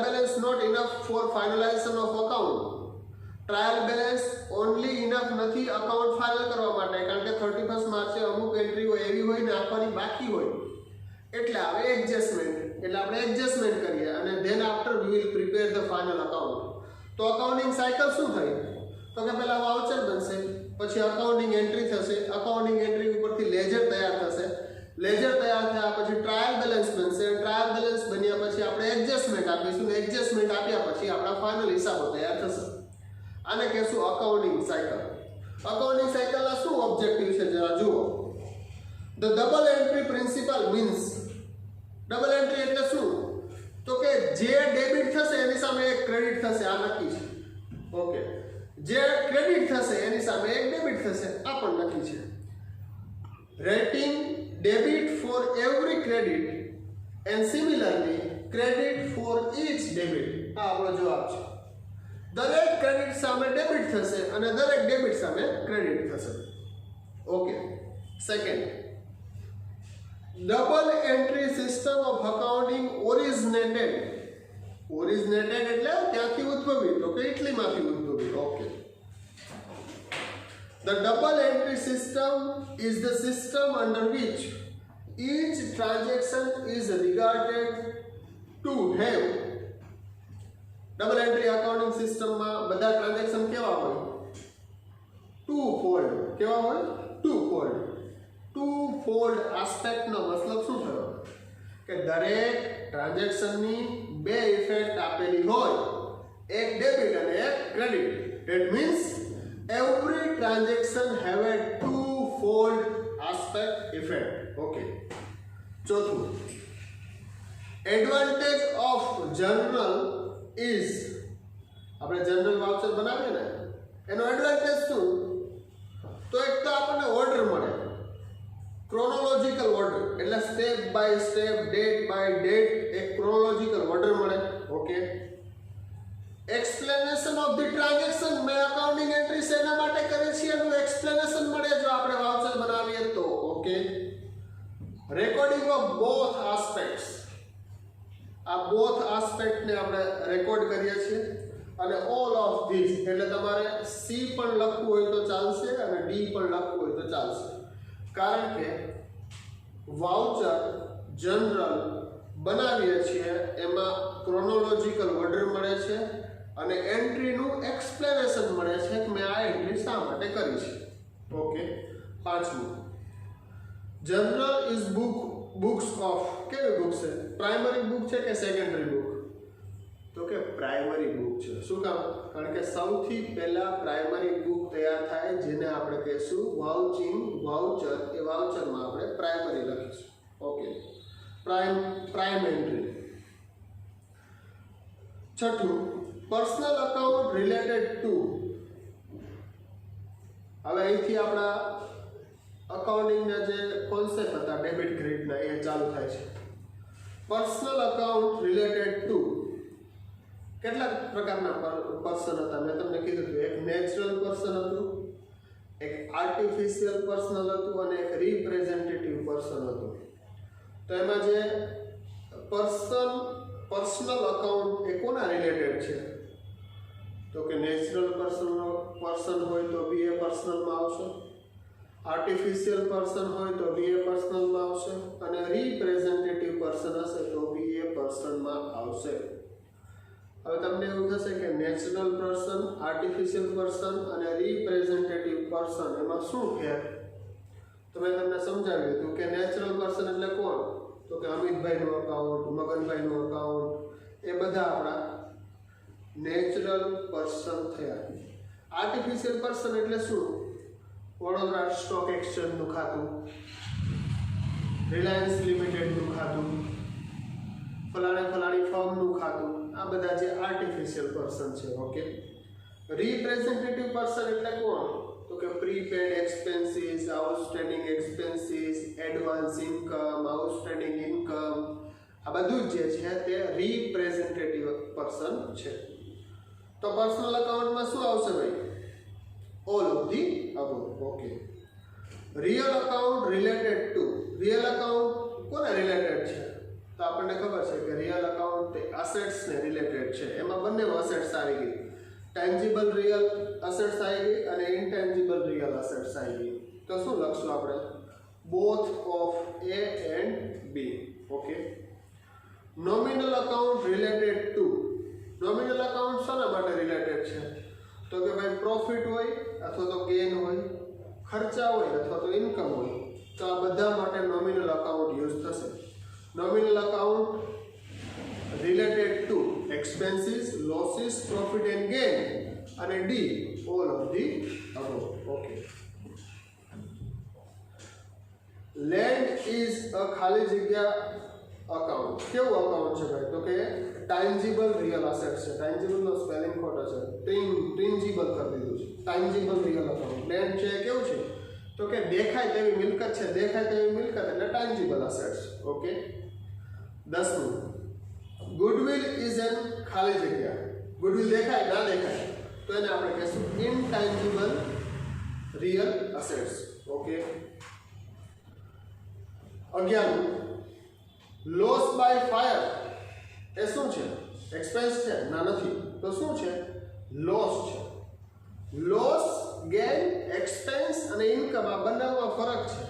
balance not enough for finalization of account. Trial balance only enough નથી અકાઉન્ટ ફાઇનલ કરવા માટે, કારણ કે 31 માર્ચે અમુક એન્ટ્રીઓ એવી હોય ને આપવાની બાકી હોય, એટલે આવે એડજસ્ટમેન્ટ. એટલે આપણે એડજસ્ટમેન્ટ કરીએ અને than after we will prepare the final account. તો અકાઉન્ટિંગ સાયકલ શું થઈ? તો કે પહેલા વાઉચર બનશે, પછી અકાઉન્ટિંગ એન્ટ્રી થશે, અકાઉન્ટિંગ એન્ટ્રી ઉપરથી લેજર તૈયાર થશે, લેજર તૈયાર થયા પછી ટ્રાયલ બેલેન્સ બનશે, ટ્રાયલ બેલેન્સ બન્યા પછી આપણે એડજસ્ટમેન્ટ આપીશું, એડજસ્ટમેન્ટ આપ્યા પછી આપણા ફાઇનલ હિસાબો તૈયાર થશે. આને કહેશું અકાઉન્ટિંગ સાયકલ. અકાઉન્ટિંગ સાયકલના શું ઓબ્જેક્ટિવ છે જરા જુઓ. The double entry principal means, double entry એટલે શું? તો કે જે ડેબિટ થશે એની સામે એક ક્રેડિટ થશે, આ નક્કી છે. ઓકે. જે ક્રેડિટ થશે એની સામે એક ડેબિટ થશે, આ પણ નક્કી છે. Rating debit for every credit and similarly credit for each debit. આ આપણો જવાબ છે. દરેક ક્રેડિટ સામે ડેબિટ થશે અને દરેક ડેબિટ સામે ક્રેડિટ થશે. Okay. Second, double entry system of accounting originated. Originated એટલે ક્યાંથી ઉદ્ભવી? તો કે ઇટલીમાંથી ઉદ્ભવી. Okay. The double entry system is the system under which each transaction is regarded to have. Double entry accounting સિસ્ટમમાં બધા ટ્રાન્ઝેક્શન કેવા હોય? Two fold. કેવા હોય? Two fold. ટુ ફોલ્ડ આસ્પેક્ટનો મતલબ શું થયો? કે દરેક ટ્રાન્ઝેક્શનની બે ઇફેક્ટ આપેલી હોય, એક ડેબિટ અને એક credit. That means every transaction have a two-fold aspect effect. Okay. ચોથું, advantage of journal is, આપણે જનરલ વાઉચર બનાવીએ ને એનો એડવાન્ટેજ શું? તો એક તો આપણને ઓર્ડર મળે, ક્રોનોલોજીકલ ઓર્ડર, એટલે step by step, date by date એક ક્રોનોલોજીકલ ઓર્ડર મળે. Okay. Explanation of the transaction, મેં અકાઉન્ટિંગ એન્ટ્રીસ એના માટે કરીએ છીએ એનું એક્સપ્લેનેશન મળે જો આપણે વાઉચર બનાવીએ તો. Okay. Recording of both aspects, આ બોથ આસ્પેક્ટને આપણે રેકોર્ડ કરીએ છીએ. અને ઓલ ઓફ ધીસ એટલે તમારે સી પણ લખવું હોય તો ચાલશે અને ડી પણ લખવું હોય તો ચાલશે, કારણ કે વાઉચર જનરલ બનાવીએ છીએ એમાં ક્રોનોલોજીકલ ઓર્ડર મળે છે અને એન્ટ્રીનું એક્સપ્લેનેશન મળે છે કે મેં આ એન્ટ્રી શા માટે કરી છે. ઓકે. પાંચમું, જનરલ ઇઝ બુક્સ ઓફ, કેવી બુક છે? પ્રાઇમરી બુક છે કે સેકન્ડરી બુક? તો કે પ્રાઇમરી બુક છે. શું કામ? કારણ કે સૌથી પહેલા પ્રાઇમરી બુક તૈયાર થાય જેને આપણે કહીશું વાઉચર. એ વાઉચરમાં આપણે પ્રાઇમરી લખીશું. ઓકે. Prime entry. છઠ્ઠું, પર્સનલ અકાઉન્ટ રિલેટેડ ટુ. હવે અહીંથી આપણા અકાઉન્ટિંગના જે કોન્સેપ્ટ હતા ડેબિટ ક્રેડિટના એ ચાલુ થાય છે. પર્સનલ અકાઉન્ટ રિલેટેડ ટુ કેટલા પ્રકારના પર્સન હતા? મેં તમને કીધું હતું, એક નેચરલ પર્સન હતું, એક આર્ટિફિશિયલ પર્સનલ હતું અને એક રિપ્રેઝેન્ટેટિવ પર્સન હતું. તો એમાં જે પર્સનલ અકાઉન્ટ એ કોના રિલેટેડ છે? તો કે નેચરલ પર્સન હોય તો બીએ પર્સનલમાં આવશે, આર્ટિફિશિયલ પર્સન હોય તો બીએ પર્સનલમાં આવશે અને રિપ્રેઝેન્ટેટિવ પર્સન હશે તો બીએ પર્સનમાં આવશે. હવે તમને એવું થશે કે નેચરલ પર્સન, આર્ટિફિશિયલ પર્સન અને રિપ્રેઝેન્ટેટિવ પર્સન એમાં શું ફેર? તો મેં તમને સમજાવ્યું હતું કે નેચરલ પર્સન એટલે કોણ? તો કે અમિતભાઈનું અકાઉન્ટ, મગનભાઈનું અકાઉન્ટ, એ બધા આપણા નેચરલ પર્સન થયા. આર્ટિફિશિયલ પર્સન એટલે શું? વડોદરા સ્ટોક એક્સચેન્જનું ખાતું, રિલાયન્સ લિમિટેડનું ખાતું, ફલાણી ફર્મનું ખાતું, આ બધા જે આર્ટિફિશિયલ પર્સન છે. ઓકે. રિપ્રેઝેન્ટેટિવ પર્સન એટલે કોણ? તો કે prepaid expenses, outstanding expenses, advance income, outstanding income, આ બધું જે છે તે રિપ્રેઝેન્ટેટિવ પર્સન છે. તો પર્સનલ અકાઉન્ટમાં શું આવશે ભાઈ? All of the above. Okay. Real account related two. Real account કોને રિલેટેડ છે? તો આપણને ખબર છે કે રિયલ અકાઉન્ટ એ અસેટ્સને રિલેટેડ છે. એમાં બંને અસેટ્સ આવી ગઈ, ટેન્જિબલ રિયલ અસેટ્સ આવી ગઈ અને ઇન્ટેન્જિબલ રિયલ અસેટ્સ આવી ગઈ. તો શું લખશું આપણે? Both of A and B. Okay. Nominal account related to. Nominal account શાના માટે રિલેટેડ છે? તો કે ભાઈ પ્રોફિટ હોય અથવા તો ગેઇન હોય, ખર્ચા હોય અથવા તો ઇન્કમ હોય, તો આ બધા માટે નોમિનલ અકાઉન્ટ યુઝ થશે. Nominal account related to expenses, losses, profit and gain અને D all of the above. Okay. Land is a ખાલી જગ્યા અકાઉન્ટ. કેવું અકાઉન્ટ છે ભાઈ? તો કે ટાઇન્જિબલ રિયલ અસેટ છે. ટાઇન્જિબલનો સ્પેલિંગ ખોટો છે, ટ્રિન્જિબલ કરી દીધું છે. ટાઇન્જિબલ રિયલ અકાઉન્ટ. લેન્ડ છે કેવું છે? તો કે દેખાય તેવી મિલકત છે. દેખાય તેવી મિલકત એટલે ટાઇન્જિબલ અસેટ્સ. ઓકે. 10મું, ગુડવિલ ઇઝ એન ખાલી જગ્યા. ગુડવિલ દેખાય ના દેખાય તો એને આપણે કહીશું ઇનટાઇન્જિબલ રિયલ અસેટ્સ. ઓકે. 11મું, લોસ બાય ફાયર એ શું છે? એક્સપેન્સ છે? ના, નથી. તો શું છે? લોસ છે. લોસ, ગેઇન, એક્સપેન્સ અને ઇન્કમ આ બંનેમાં ફરક છે.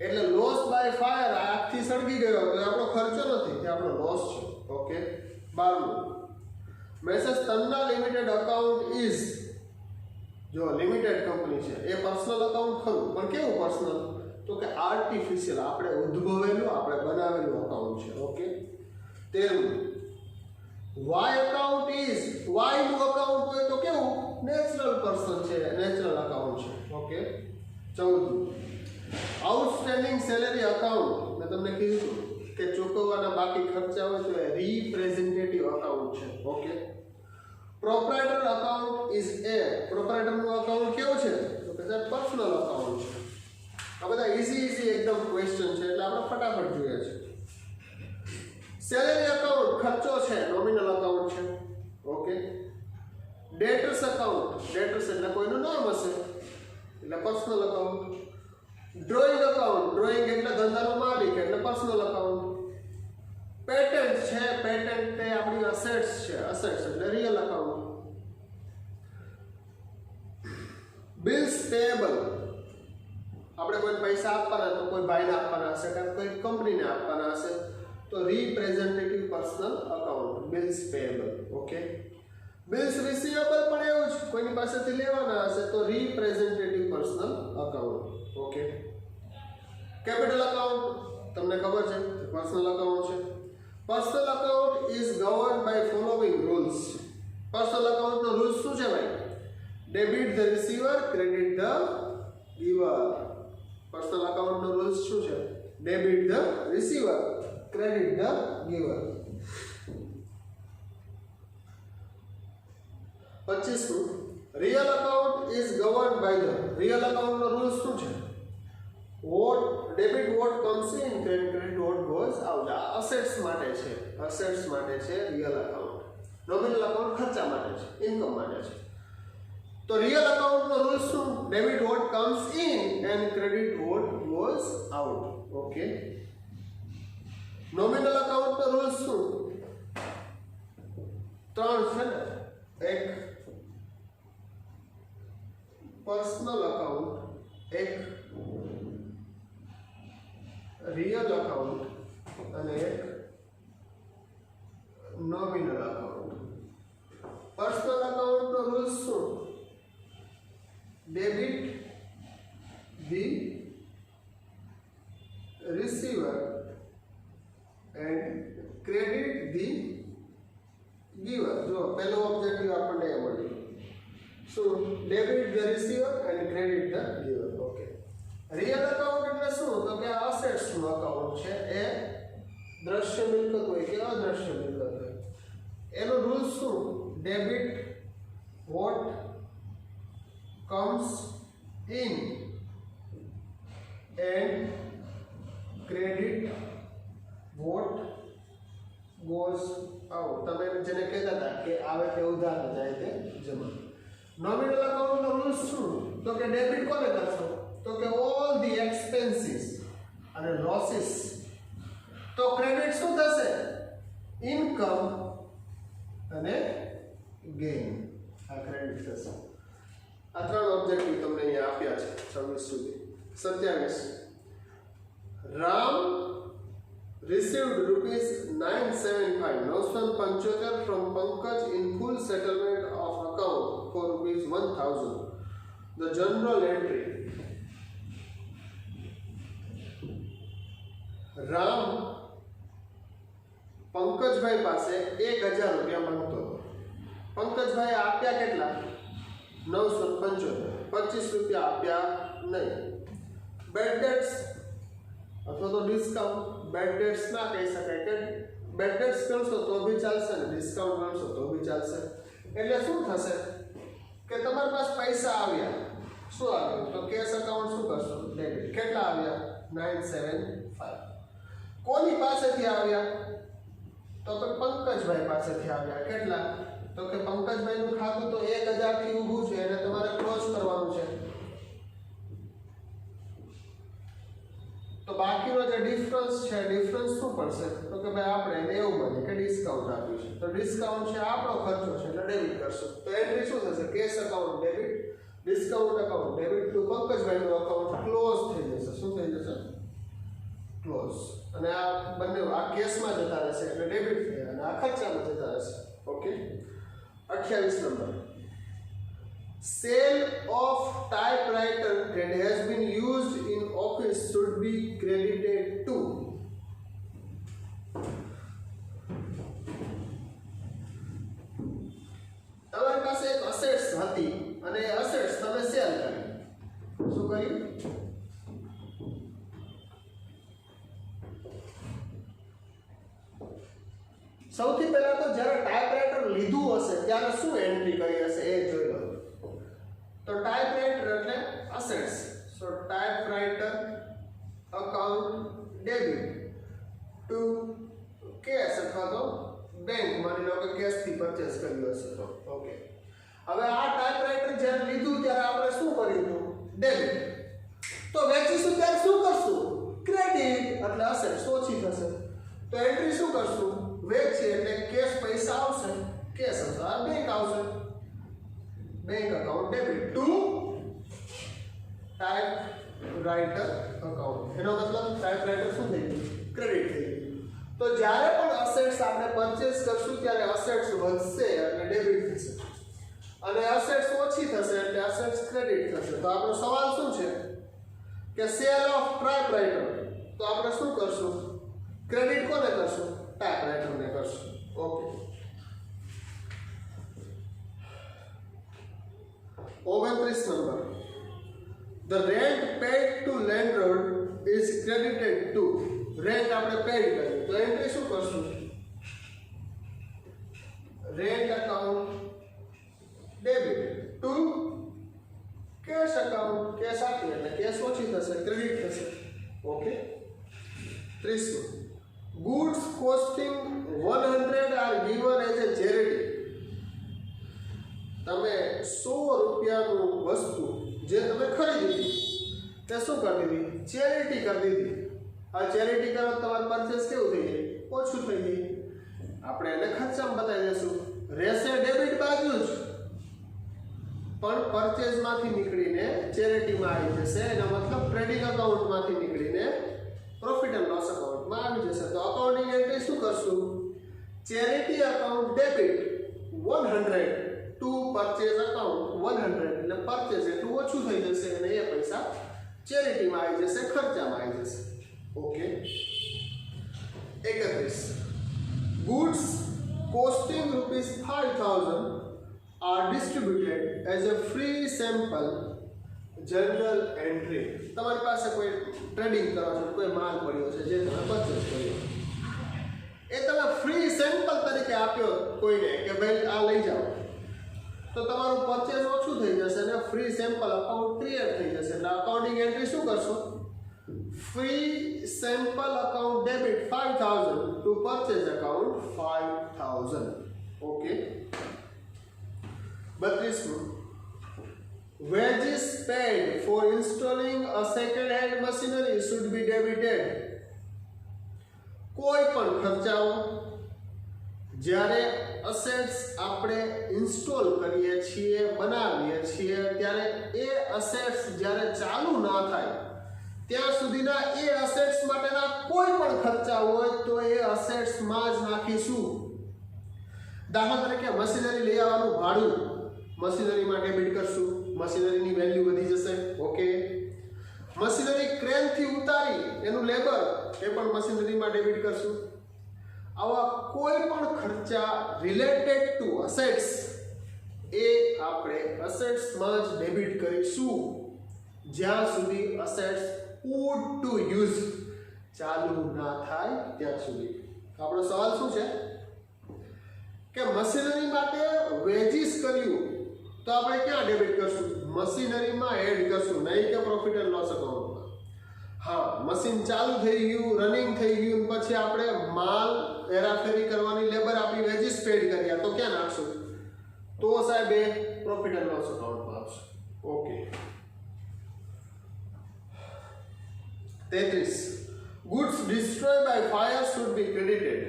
એટલે લોસ બાય ફાયર આગથી સળગી ગયો તો આપણો ખર્ચો નથી, તે આપણો લોસ છે. ઓકે. 12મું, Messrs Tanna limited account is. જો લિમિટેડ કંપની છે એ પર્સનલ અકાઉન્ટ ખરું, પણ કેવું પર્સનલ? તો કે આર્ટિફિશિયલ, આપણે ઉદ્ભવેલું, આપણે બનાવેલું અકાઉન્ટ છે. Okay. 13 Y account is, Y નું અકાઉન્ટ હોય તો કેવું? નેચરલ પર્સન છે, નેચરલ અકાઉન્ટ છે. ઓકે. 14 આઉટસ્ટેન્ડિંગ સેલેરી અકાઉન્ટ, મેં તમને કીધું કે ચૂકવવાના બાકી ખર્ચા હોય તો એ રિપ્રેઝેન્ટેટિવ અકાઉન્ટ છે. Okay. Proprietor account is a, proprietor નું અકાઉન્ટ કેવું છે? તો કે સર પર્સનલ અકાઉન્ટ છે. આ બધા ઈઝી એકદમ ક્વેશ્ચન છે એટલે આપણે ફટાફટ જોઈએ છે. સેલેરી અકાઉન્ટ ખર્ચો છે, નોમિનલ અકાઉન્ટ છે. ઓકે. ડેટર્સ અકાઉન્ટ, ડેટર્સ એટલે કોઈનું નામ હશે એટલે personal account. Drawing account, drawing એટલે ધંધાનો માલિક એટલે પર્સનલ અકાઉન્ટ. પેટન્ટ છે, પેટન્ટ એ આપણી અસેટ્સ છે, અસેટ્સ એટલે રિયલ અકાઉન્ટ. બિલ્સ પેએબલ, આપણે કોઈ પૈસા આપવાના તો કોઈ ભાઈને આપવાના હશે કે કોઈ કંપનીને આપવાના હશે તો representative personal account, bills payable. Okay. Bills receivable પણ એવું જ, કોઈની પાસેથી લેવાના હશે તો representative personal account. Okay. Capital account તમને ખબર છે પર્સનલ અકાઉન્ટ છે. Personal account is govern by following rules. પર્સનલ અકાઉન્ટનો રૂલ્સ શું છે ભાઈ? Debit the receiver, credit the giver. Personal અકાઉન્ટનો રૂલ્સ શું છે? Debit the receiver, credit the giver. 25 real account is govern by the, real અકાઉન્ટનો rules શું છે? what debit what comes in, credit what goes out. Assets માટે છે, assets માટે છે real account. Nominal account ખર્ચા માટે છે, ઇન્કમ માટે છે. તો રિયલ અકાઉન્ટનો રૂલ શું? Debit what comes in and credit what goes out. Okay. Nominal અકાઉન્ટનો રૂલ શું? 3 છે ને, એક પર્સનલ અકાઉન્ટ, એક રિયલ અકાઉન્ટ અને એક નોમિનલ અકાઉન્ટ. પર્સનલ અકાઉન્ટનો રૂલ શું? Debit the receiver and credit the giver. જો પહેલો ઓબ્જેક્ટિવ આપણને એ મળ્યું શું? Debit the receiver and credit the giver. Okay. Real account એટલે શું? તો કે અસેટ્સ નું અકાઉન્ટ છે, એ દ્રશ્ય મિલકત હોય કે અદ્રશ્ય મિલકત હોય. એનો રૂલ શું? Debit what comes in and credit what goes out. તમે જેને કહેતા હતા કે આવે તે ઉધાર જાય તે જમા. નોમિનલ અકાઉન્ટનો રૂલ શું? તો કે ડેબિટ કોને કરશો? તો કે ઓલ ધી એક્સપેન્સીસ અને લોસીસ. તો ક્રેડિટ શું થશે? ઇન્કમ અને ગેઇન. આ ક્રેડિટ થશે. આ 3 ઓબ્જેક્ટિવ તમને અહીંયા આપ્યા છે 26 સુધી. 27 Ram received rupees 975 from Pankaj in full settlement of account for rupees 1000. The general entry. Ram Pankajbhai પાસે 1000 રૂપિયા માંગતો હતો. પંકજભાઈ આપ્યા કેટલા? 975. 25 રૂપિયા આપ્યા નહીં. બેડ ડેટ્સ અથવા તો ડિસ્કાઉન્ટ, બેડ ડેટ્સ ના કહી શકાય કે બેડ ડેટ્સ ગણશો તો બી ચાલશે ને ડિસ્કાઉન્ટ ગણશો તો બી ચાલશે. એટલે શું થશે કે તમારી પાસે પૈસા આવ્યા, શું આવ્યું? તો કેશ અકાઉન્ટ શું કરશો? ડેબિટ. કેટલા આવ્યા? 975. કોની પાસેથી આવ્યા? તો કે પંકજભાઈ પાસેથી આવ્યા. કેટલા? તો કે પંકજભાઈનું ખાતું તો 1000 થી ઊભું છે, એને તમારે ક્લોઝ કરવાનું છે. તો બાકીનો જે ડિફરન્સ છે, ડિફરન્સ શું પડશે? તો કે ભાઈ આપણે એને એવું બને કે ડિસ્કાઉન્ટ આપ્યું છે, તો ડિસ્કાઉન્ટ છે આપણો ખર્ચો છે એટલે ડેબિટ કરશો. તો એન્ટ્રી શું થશે? Cash account debit, discount account debit to પંકજભાઈનું અકાઉન્ટ ક્લોઝ થઈ જશે. શું થઈ જશે? ક્લોઝ. અને આ બંને આ કેશમાં જતા રહેશે એટલે ડેબિટ થયા અને આ ખર્ચામાં જતા રહેશે. Okay. 28 number Sale of typewriter that has been used in office should be credited to. તમારી પાસે એક અસેટ્સ હતી અને એ અસેટ્સ તમે સેલ કરી. શું કર્યું? સૌથી પહેલા તો જ્યારે ટાઈપરાઇટર લીધું હશે ત્યારે શું એન્ટ્રી કરી હશે એ જોઈ લો. તો ટાઈપરાઇટર એટલે assets. So typewriter account debit to cash અથવા તો બેંક. માની લો કે કેશ થી પરચેસ કર્યું હશે તો ઓકે. હવે આ ટાઈપરાઇટર જ્યારે લીધું ત્યારે આપણે શું કર્યું? ડેબિટ. તો વેચીશું ત્યારે શું કરશું? ક્રેડિટ એટલે અસેટ્સ ઓછી થશે. તો એન્ટ્રી શું કરશું? વેચી એટલે કેશ પૈસા આવશે, કેશ અથવા બેંક આવશે. Bank account debit to typewriter account. એનો મતલબ ટાઈપરાઇટર શું થઈ ગયું? ક્રેડિટ થઈ ગયું. તો જ્યારે પણ અસેટ્સ આપણે પરચેસ કરશું ત્યારે અસેટ્સ વધશે એટલે ડેબિટ થશે, અને અસેટ્સ ઓછી થશે એટલે અસેટ્સ ક્રેડિટ થશે. તો આપણો સવાલ શું છે કે સેલ ઓફ ટાઈપરાઇટર. તો આપણે શું કરશું? ક્રેડિટ કોને કરશું? ટાઈપરાઇટરને કરશું. Okay. 29 number. The rent paid to landlord is credited to. Rent આપણે પેડ કર્યું તો એન્ટ્રી શું કરશું? Rent account debit to cash account. Cash આપી એટલે કેશ ઓછી થશે, ક્રેડિટ થશે. Okay. 30. Goods costing 100 are given as a charity. તમે 100 રૂપિયાનું વસ્તુ જે તમે ખરીદી તે શું કરી દીધી? ચેરિટી કરી દીધી. આ ચેરિટી કરો તમારું પરચેસ કેવું થઈ જાય? ઓછું થઈ જાય. આપણે એને ખર્ચામાં બતાવી દઈશું. રહેશે ડેબિટ બાજુ જ, પણ પરચેસમાંથી નીકળીને ચેરિટીમાં આવી જશે. એનો મતલબ ટ્રેડિંગ અકાઉન્ટમાંથી નીકળીને પ્રોફિટ એન્ડ લોસ અકાઉન્ટમાં આવી જશે. તો અકાઉન્ટિંગ એન્ટ્રી શું કરશું? Charity account debit 100 to purchase account 100 એટલે પરચેસ એટલું ઓછું થઈ જશે અને એ પૈસા ચેરિટીમાં આવી જશે, ખર્ચામાં આવી જશે. Okay. 31. Goods costing ₹5,000 are distributed as a free sample journal entry. તમારી પાસે કોઈ ટ્રેડિંગ કરો છો, કોઈ માલ પડ્યો છે જે તમે પરચેસ કર્યો, એ તમે ફ્રી સેમ્પલ તરીકે આપ્યો કોઈને કે ભાઈ આ લઈ જાઓ, તો તમારું પરચેસ ઓછું થઈ જશે અને ફ્રી સેમ્પલ અકાઉન્ટ ક્રિએટ થઈ જશે. એટલે અકાઉન્ટિંગ એન્ટ્રી શું કરશો? Free sample account debit 5,000 to purchase account 5,000. Okay. 32. Wages paid for installing a second-hand machinery should be debited. કોઈ પણ ખર્ચાઓ જ્યારે અસેટ્સ આપણે ઇન્સ્ટોલ કરીએ છીએ, બનાવીએ છીએ, ત્યારે એ અસેટ્સ જ્યારે ચાલુ ના થાય ત્યાં સુધીના એ અસેટ્સ માટેના કોઈ પણ ખર્ચા હોય તો એ અસેટ્સમાં જ નાખીશું. દાખલા તરીકે મશીનરી લઈ આવવાનું ભાડું મશીનરીમાં ડેબિટ કરશું, મશીનરીની વેલ્યુ વધી જશે. ઓકે. મશીનરી ક્રેનથી ઉતારી એનું લેબર એ પણ મશીનરીમાં ડેબિટ કરશું. આવા કોઈ પણ ખર્ચા રિલેટેડ ટુ અસેટ્સ એ આપણે અસેટ્સમાં જ ડેબિટ કરીશું જ્યાં સુધી અસેટ્સ પુટ ટુ યુઝ ચાલુ ના થાય ત્યાં સુધી. આપણો સવાલ શું છે કે મશીનરી માટે વેજીસ કર્યું તો આપણે ક્યાં ડેબિટ કરશું? મશીનરીમાં એડ કરશું, નહીં કે પ્રોફિટ એન્ડ લોસ અકાઉન્ટમાં. હા, મશીન ચાલુ થઈ ગયું, રનિંગ થઈ ગયું, પછી આપણે માલ હેરાફેરી કરવાની લેબર આપી વેજીસ પેડ કર્યા તો ક્યાં નાખશું? તો સાહેબ એ પ્રોફિટ એન્ડ લોસ અકાઉન્ટમાં આવશે. Okay. 33. Goods destroyed by fire should be credited.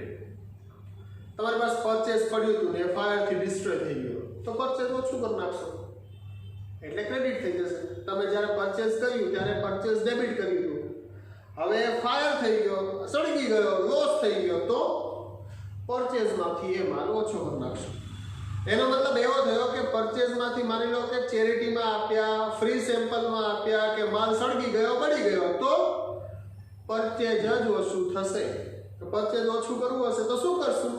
તમારી પાસે પરચેસ પડ્યું હતું ને ફાયરથી ડિસ્ટ્રોય થઈ ગયો તો પરચેસ ઓછું કરી નાખશો એટલે ક્રેડિટ થઈ જશે. તમે જ્યારે પરચેસ કર્યું ત્યારે પરચેસ ડેબિટ કર્યું હતું, હવે ફાયર થઈ ગયો, સળગી ગયો, લોસ થઈ ગયો તો પરચેસમાંથી એ માલ ઓછો કરી નાખશો. એનો મતલબ એવો થયો કે પરચેઝમાંથી માની લો કે ચેરિટીમાં આપ્યા, ફ્રી સેમ્પલમાં આપ્યા કે માલ સળગી ગયો, બળી ગયો, તો પરચેજ જ ઓછું થશે. તો પરચેજ ઓછું કરવું હશે તો શું કરશું?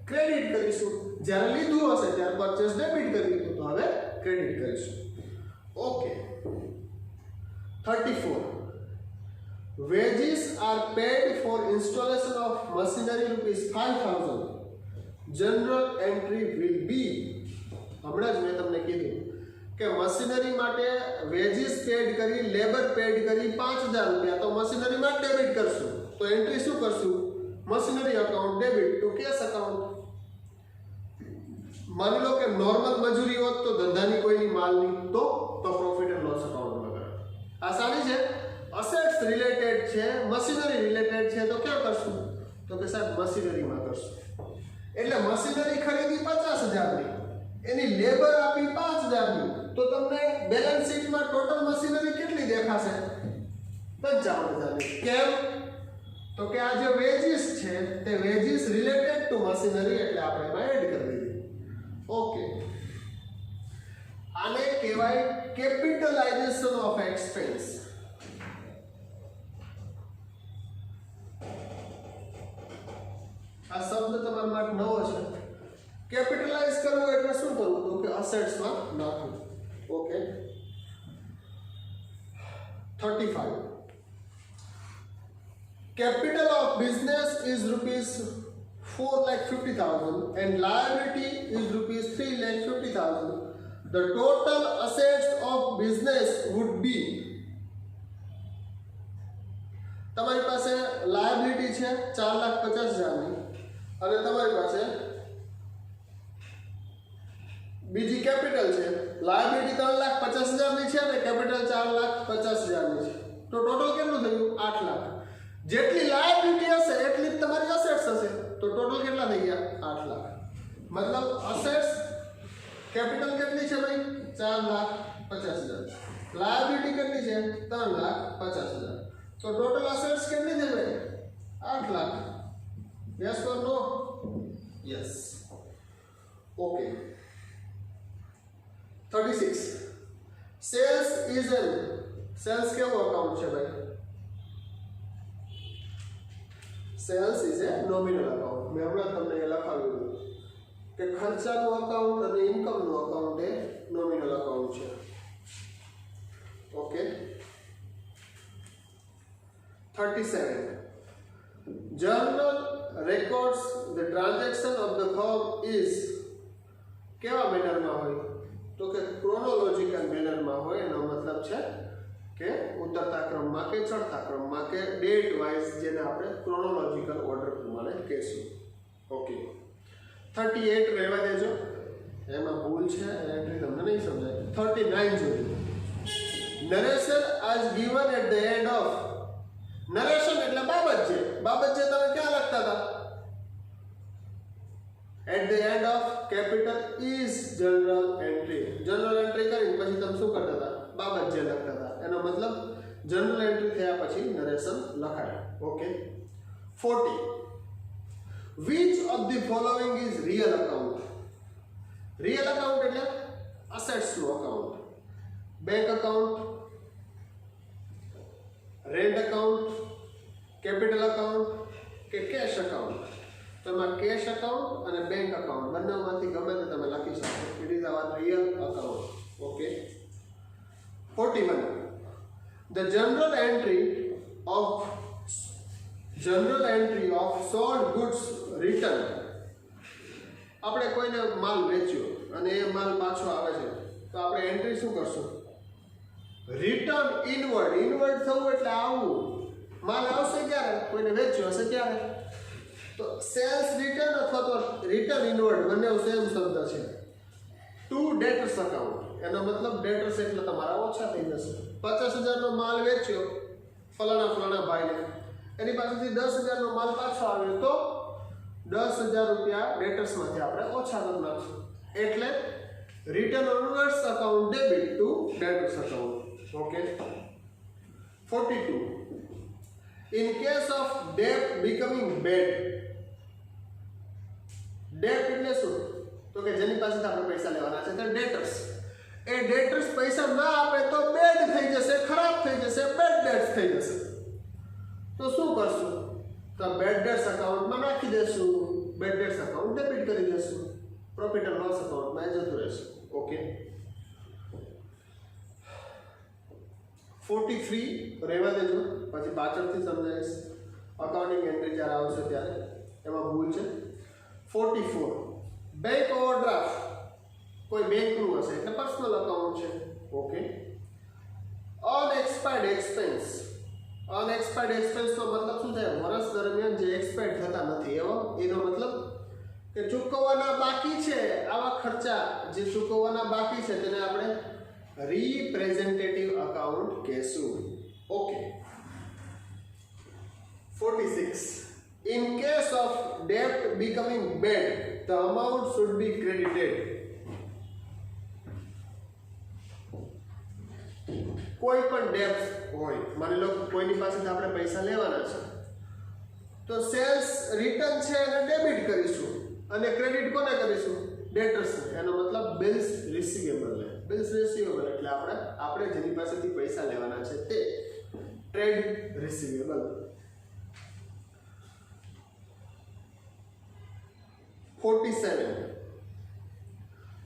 ક્રેડિટ કરીશું. જ્યારે લીધું હશે ત્યારે પરચેઝ ડેબિટ કરી દીધું, તો હવે ક્રેડિટ કરીશું. Okay. 34. Wages are paid for installation of machinery ₹5,000. General entry will be, હમણાં જ મેં તમને કીધું કે મશીનરી માટે વેજીસ પેડ કરી, લેબર પેડ કરી ₹5,000, તો મશીનરીમાં ડેબિટ કરશું. તો એન્ટ્રી શું કરશું? Machinery account debit to cash account. માની લો કે નોર્મલ મજૂરી હોત તો ધંધાની કોઈની માલની, તો પ્રોફિટ એન્ડ લોસ અકાઉન્ટમાં કરે. આ સારી છે. અસેટ્સ રિલેટેડ છે, મશીનરી રિલેટેડ છે, તો ક્યાં કરશું? તો કે સાહેબ મશીનરીમાં કરશું. એટલે મશીનરી ખરીદી 50,000ની, એની લેબર આપી 5,000ની, તો તમને બેલેન્સ શીટમાં ટોટલ મશીનરી કેટલી દેખાશે? 55,000ની. કેમ? તો કે આ જે વેજીસ છે તે વેજીસ રિલેટેડ ટુ મશીનરી, એટલે આપણે એમાં એડ કરી દીધી. ઓકે. આને કહેવાય કેપિટલાઇઝેશન ઓફ એક્સપેન્સ. આ શબ્દ તમારા માટે નવો છે. કેપિટલાઇઝ કરવું એટલે શું કરવું? તો કે અસેટ્સમાં નાખવું. Okay. 35. Capital of business is ₹4,50,000 and liability is ₹3,50,000. The total assets of business would be, તમારી પાસે લાયબિલિટી છે 4,50,000ની અને તમારી પાસે બીજી કેપિટલ છે. લાયબિલિટી 3,50,000ની છે અને કેપિટલ 4,50,000ની છે. તો ટોટલ કેટલું થયું? 8 લાખ. જેટલી લાયબિલિટી હશે એટલી જ તમારી અસેટ્સ હશે. તો ટોટલ કેટલા થઈ ગયા? 8 લાખ. મતલબ અસેટ્સ કેપિટલ કેટલી છે ભાઈ? 4,50,000. લાયબિલિટી કેટલી છે? 3,50,000. તો ટોટલ અસેટ્સ કેટલી થઈ ભાઈ? 8 lakh. Yes or no? Yes. Okay. 36. Sales is an, sales કેવો અકાઉન્ટ છે ભાઈ? Sales is a nominal account. મેં હમણાં તમને એ લખાવ્યું કે ખર્ચાનું અકાઉન્ટ અને ઇન્કમનું અકાઉન્ટ એ નોમિનલ અકાઉન્ટ છે. Okay. 37. Journal records the transaction of the firm is કેવા મેનરમાં હોય? તો કે ક્રોનોલોજીકલ મેનરમાં હોય. એનો મતલબ છે કે ઉતરતા ક્રમમાં કે ચડતા ક્રમમાં કે ડેટ વાઇઝ, જેને આપણે ક્રોનોલોજીકલ ઓર્ડર પ્રમાણે કહેશું. ઓકે. 38 રહેવા દેજો, એમાં ભૂલ છે, એન્ટ્રી તમને નહીં સમજાય. 39 જોઈએ. Narration as given at the end of, narration એટલે બાબત છે. બાબત છે તમે ક્યાં લખતા હતા? at the end of capital is general entry. General entry કરીને પછી તમે શું કરતા હતા? બાબત જે લખતા હતા. એનો મતલબ જનરલ એન્ટ્રી થયા પછી નરેશન લખાય. Okay. 40. which of the following is real account? real account એટલે assets નું account. bank account, rent account, capital account કે cash account. તો એમાં cash account અને bank account બંનેમાંથી ગમે તે તમે લખી શકો. it is our real account. okay. 41. the general entry of sold goods return. આપણે કોઈને માલ વેચ્યો અને એ માલ પાછો આવે છે, તો આપણે એન્ટ્રી શું કરશું? Return inward. ઇનવર્ડ થવું એટલે આવવું. માલ આવશે ક્યારે? કોઈને વેચ્યો હશે ત્યારે. તો સેલ્સ રિટર્ન અથવા તો રિટર્ન ઇનવર્ડ બંને સેમ શબ્દ છે. To debtors account. એનો મતલબ ડેટર્સ એટલે તમારા ઓછા થઈ જશે. 50,000નો માલ વેચ્યો ફલાણા ભાઈને, એની પાસેથી 10,000નો માલ પાછો આવ્યો, તો 10,000 રૂપિયા ડેટર્સમાંથી આપણે ઓછા કરી નાખશું. એટલે return onwards account debit two debtors account. Okay. 42. in case of debt becoming bad. Date એટલે શું? તો કે જેની પાસેથી આપણે પૈસા લેવાના છે તે ડેટર્સ. એ ડેટર્સ પૈસા ના આપે તો બેડ થઈ જશે, ખરાબ થઈ જશે, બેડ ડેટ્સ થઈ જશે. તો શું કરશું? તો બેડ ડેટ્સ અકાઉન્ટમાં નાખી દેશું, બેડ ડેટ્સ અકાઉન્ટ ડેબિટ કરી દેશું, પ્રોફિટ એન્ડ લોસ અકાઉન્ટમાં જતું રહેશે. ઓકે. 43 રહેવા દેજો, પછી પાછળથી સમજાવીશ. અકાઉન્ટિંગ એન્ટ્રી જ્યારે આવશે ત્યારે એમાં ભૂલ છે. 44 બેંક ઓવરડ્રાફ્ટ, કોઈ બેંકનું હશે એટલે પર્સનલ અકાઉન્ટ છે. ઓકે. અનએક્સપાયર્ડ એક્સપેન્સ. અનએક્સપાયર્ડ એક્સપેન્સનો મતલબ શું થાય? વર્ષ દરમિયાન જે એક્સપાયર્ડ થતા નથી એનો મતલબ કે ચૂકવવાના બાકી છે, આવા ખર્ચા જે ચૂકવવાના બાકી છે તેને આપણે representative account કહેશું. Okay. 46 in case of debt becoming bad the amount should be credited. કોઈ પણ ડેબ્ટ હોય, માની લો કોઈની પાસેથી આપણે પૈસા લેવાના છે તો સેલ્સ રિટર્ન છે એને ડેબિટ કરીશું અને ક્રેડિટ કોને કરીશું? ડેટર્સ. એનો મતલબ બિલ્સ રિસીવેબલ. બિલ્સ રિસીવેબલ એટલે આપણે જેની પાસેથી પૈસા લેવાના છે તે trade receivable. 47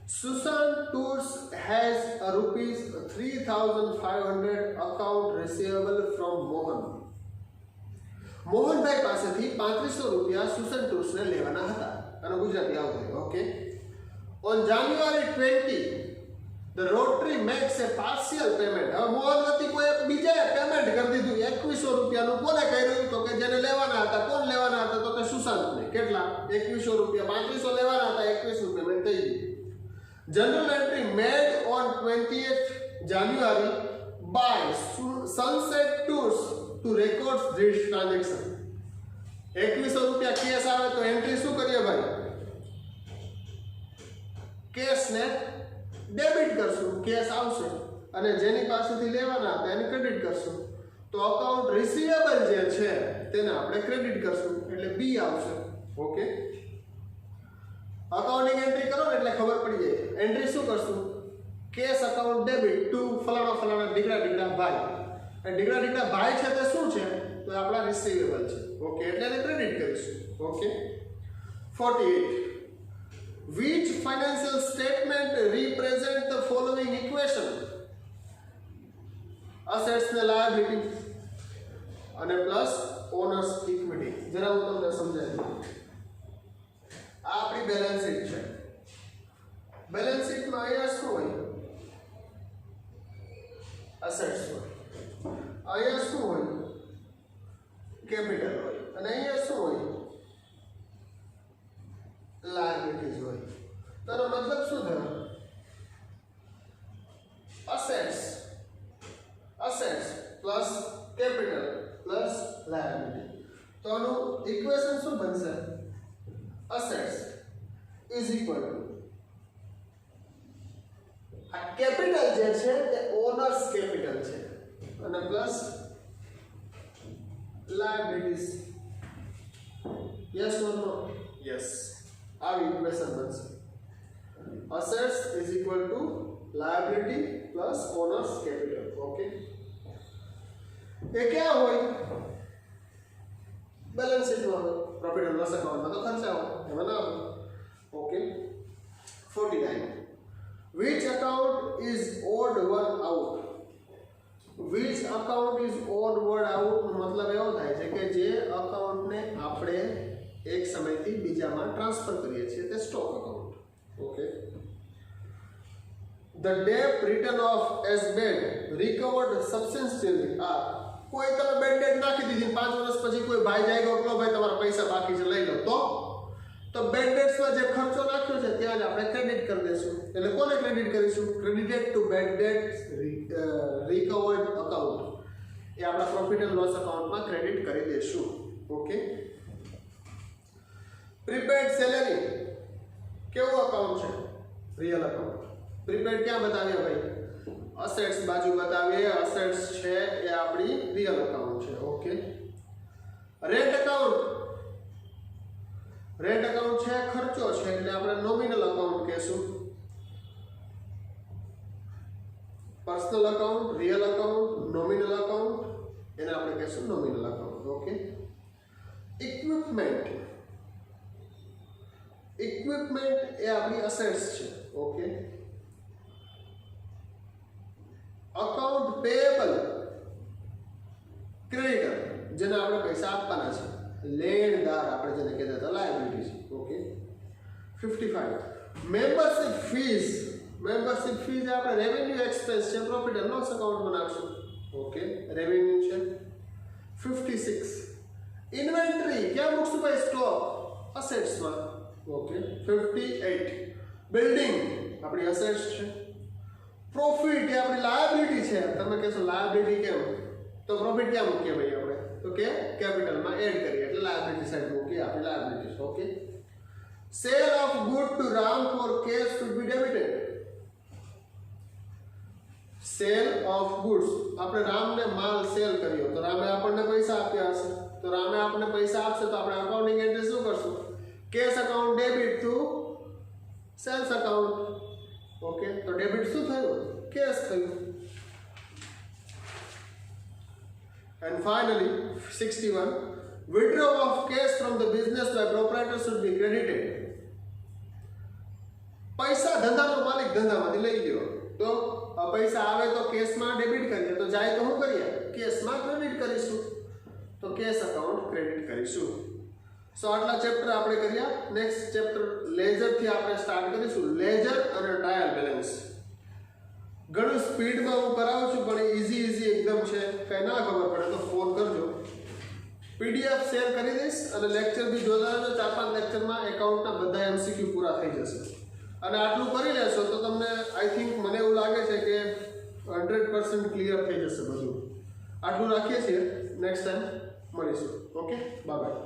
Susan Tours has a rupees 3,500 account receivable from Mohan. Mohanbhai પાસેથી 3500 રૂપિયા સુસન ટૂર્સને લેવાના હતા. અને ગુજરાતી આવશે. Okay. On January 20 the Rotary makes a partial payment. હવે મોહનવતી કોઈ બીજાએ પેમેન્ટ કરી દીધું 2100 રૂપિયાનું. કોને કર્યું? તો કે જેને લેવાના હતા. કોણ લેવાના હતા? તો કે સુશાંતને. કેટલા? 2100 રૂપિયા. 3500 લેવાના હતા, 2100 પેમેન્ટ થઈ ગયું. Journal entry made on 20th January by Sunset Tours to record this transaction. 2100 રૂપિયા કેસ આવે તો એન્ટ્રી શું કરીએ ભાઈ? કેસને ડેબિટ કરશું, કેસ આવશે અને જેની પાસેથી લેવાના હતા એને ક્રેડિટ કરશું. તો અકાઉન્ટ રિસીવેબલ જે છે તેને આપણે ક્રેડિટ કરશું એટલે બી આવશે. ઓકે. અકાઉન્ટિંગ એન્ટ્રી કરો ને એટલે ખબર પડી જાય. એન્ટ્રી શું કરશું? કેસ અકાઉન્ટ ડેબિટ ટુ ફલાણા ફલાણા ડીગડા ભાઈ. અને ડીગડા ભાઈ છે તે શું છે? તો આપણા રિસીવેબલ છે. ઓકે. એટલે એને ક્રેડિટ કરીશું. Okay. 48 Which financial statement represent the following equation? Assets and liability અને પ્લસ ઓનર્સ ઇક્વિટી. જરા હું તમને સમજાવી દઉં. આ આપણી બેલેન્સ શીટ છે. બેલેન્સ શીટમાં અહીંયા શું હોય? અસેટ્સ હોય. અહીંયા શું હોય? કેપિટલ હોય. અને અહીંયા શું હોય? લાયબિલિટીઝ હોય. તેનો મતલબ શું થયો? Assets plus capital plus liability. તો આનું ઇક્વેશન શું બનશે? અસેટ્સ ઇઝ ઇક્વલ ટુ આ કેપિટલ જે છે તે ઓનર્સ કેપિટલ છે અને plus liabilities. Yes or no? Yes. આવી ઇક્વેશન બનશે. assets is equal to liability plus owner's capital. Okay. એ ક્યાં હોય? બેલેન્સ શીટમાં હોય. પ્રોફિટ એન્ડ લોસ અકાઉન્ટમાં તો ખર્ચા હોય, એમાં ના હોય. Okay. 49 which account is odd one out? which account is odd one out નો મતલબ એવો થાય છે કે જે અકાઉન્ટને આપણે એક સમયથી બીજામાં ટ્રાન્સફર કરીએ છીએ તે stock account. Okay. The debt written off as bad recovered substantially. કોઈ તમે બેડ ડેટ નાખી દીધી 5 વર્ષ પછી કોઈ ભાઈ જાય ગયો કે ભાઈ તમારા પૈસા બાકી છે લઈ લો તો બેડ ડેટ્સમાં જે ખર્ચો નાખ્યો છે ત્યાં જ આપણે ક્રેડિટ કરી દઈશું. એટલે કોને ક્રેડિટ કરીશું? Credited to bad debts recovered account. એ આપણા પ્રોફિટ એન્ડ લોસ અકાઉન્ટમાં ક્રેડિટ કરી દઈશું. ઓકે. પ્રીપેડ સેલેરી કેવું અકાઉન્ટ છે? Real account. પ્રીપેડ ક્યાં બતાવ્યા ભાઈ? અસેટ્સ બાજુ બતાવીએ. અસેટ્સ છે એ આપણી રિયલ અકાઉન્ટ છે. ઓકે. રેન્ટ અકાઉન્ટ છે ખર્ચો છે એટલે આપણે નોમિનલ અકાઉન્ટ કહેશું personal account, real account, nominal account, એને આપણે કહેશું નોમિનલ અકાઉન્ટ. ઓકે. ઇક્વિપમેન્ટ એ આપણી અસેટ્સ છે. ઓકે. અકાઉન્ટ પેયેબલ ક્રેડિટર, જેને આપણે પૈસા આપવાના છે, લેણદાર આપણે જેને કહેતા હતા લાયબિલિટી છે. ઓકે. 55 મેમ્બરશિપ ફીઝ આપણે રેવન્યુ એક્સપેન્સ છે, પ્રોફિટ એન્ડ લોસ અકાઉન્ટમાં નાખશું. ઓકે. રેવન્યુ છે. 56 ઇન્વેન્ટરી ક્યાં મૂકશું ભાઈ? સ્ટોક, અસેટ્સમાં. ઓકે. 58 બિલ્ડિંગ આપણી અસેટ્સ છે. પ્રોફિટ એ આપણી લાયબિલિટી છે. તમે કહેશો લાયબિલિટી કેમ? તો પ્રોફિટ ક્યાં મૂકીએ ભાઈ આપણે? તો કે કેપિટલમાં એડ કરીએ એટલે લાયબિલિટી સાઈડ મૂકીએ આપણી liability. Okay. Sale of good to Ram for cash to be debited. Sale of goods, આપણે રામને માલ સેલ કર્યો તો રામે આપણને પૈસા આપ્યા હશે, તો રામે આપણને પૈસા આપશે તો આપણે અકાઉન્ટિંગ એન્ટ્રી શું કરશું? Cash account debit to sales account. Okay. તો ડેબિટ શું થયું? કેશ થયું. And finally 61 withdrawal of cash from the business by proprietor should be credited. પૈસા ધંધાનો માલિક ધંધામાંથી લઈ ગયો તો પૈસા આવે તો કેશમાં ડેબિટ કરીએ, તો જાય તો શું કરીએ? કેશમાં ક્રેડિટ કરીશું, તો કેશ અકાઉન્ટ ક્રેડિટ કરીશું. સો આટલા ચેપ્ટર આપણે કર્યા. નેક્સ્ટ ચેપ્ટર લેજરથી આપણે સ્ટાર્ટ કરીશું. લેજર અને ટ્રાયલ બેલેન્સ. ઘણું સ્પીડમાં હું કરાવું છું પણ ઇઝી એકદમ છે. કંઈ ના ખબર પડે તો ફોન કરજો. પીડીએફ શેર કરી દઈશ અને લેક્ચર બી જોતા રહેજો. 4-5 લેક્ચરમાં એકાઉન્ટના બધા એમસીક્યુ પૂરા થઈ જશે. અને આટલું કરી લેશો તો તમને આઈ થિંક મને એવું લાગે છે કે 100% ક્લિયર થઈ જશે બધું. આટલું રાખીએ છીએ. નેક્સ્ટ ટાઈમ મળીશું. ઓકે. Bye bye.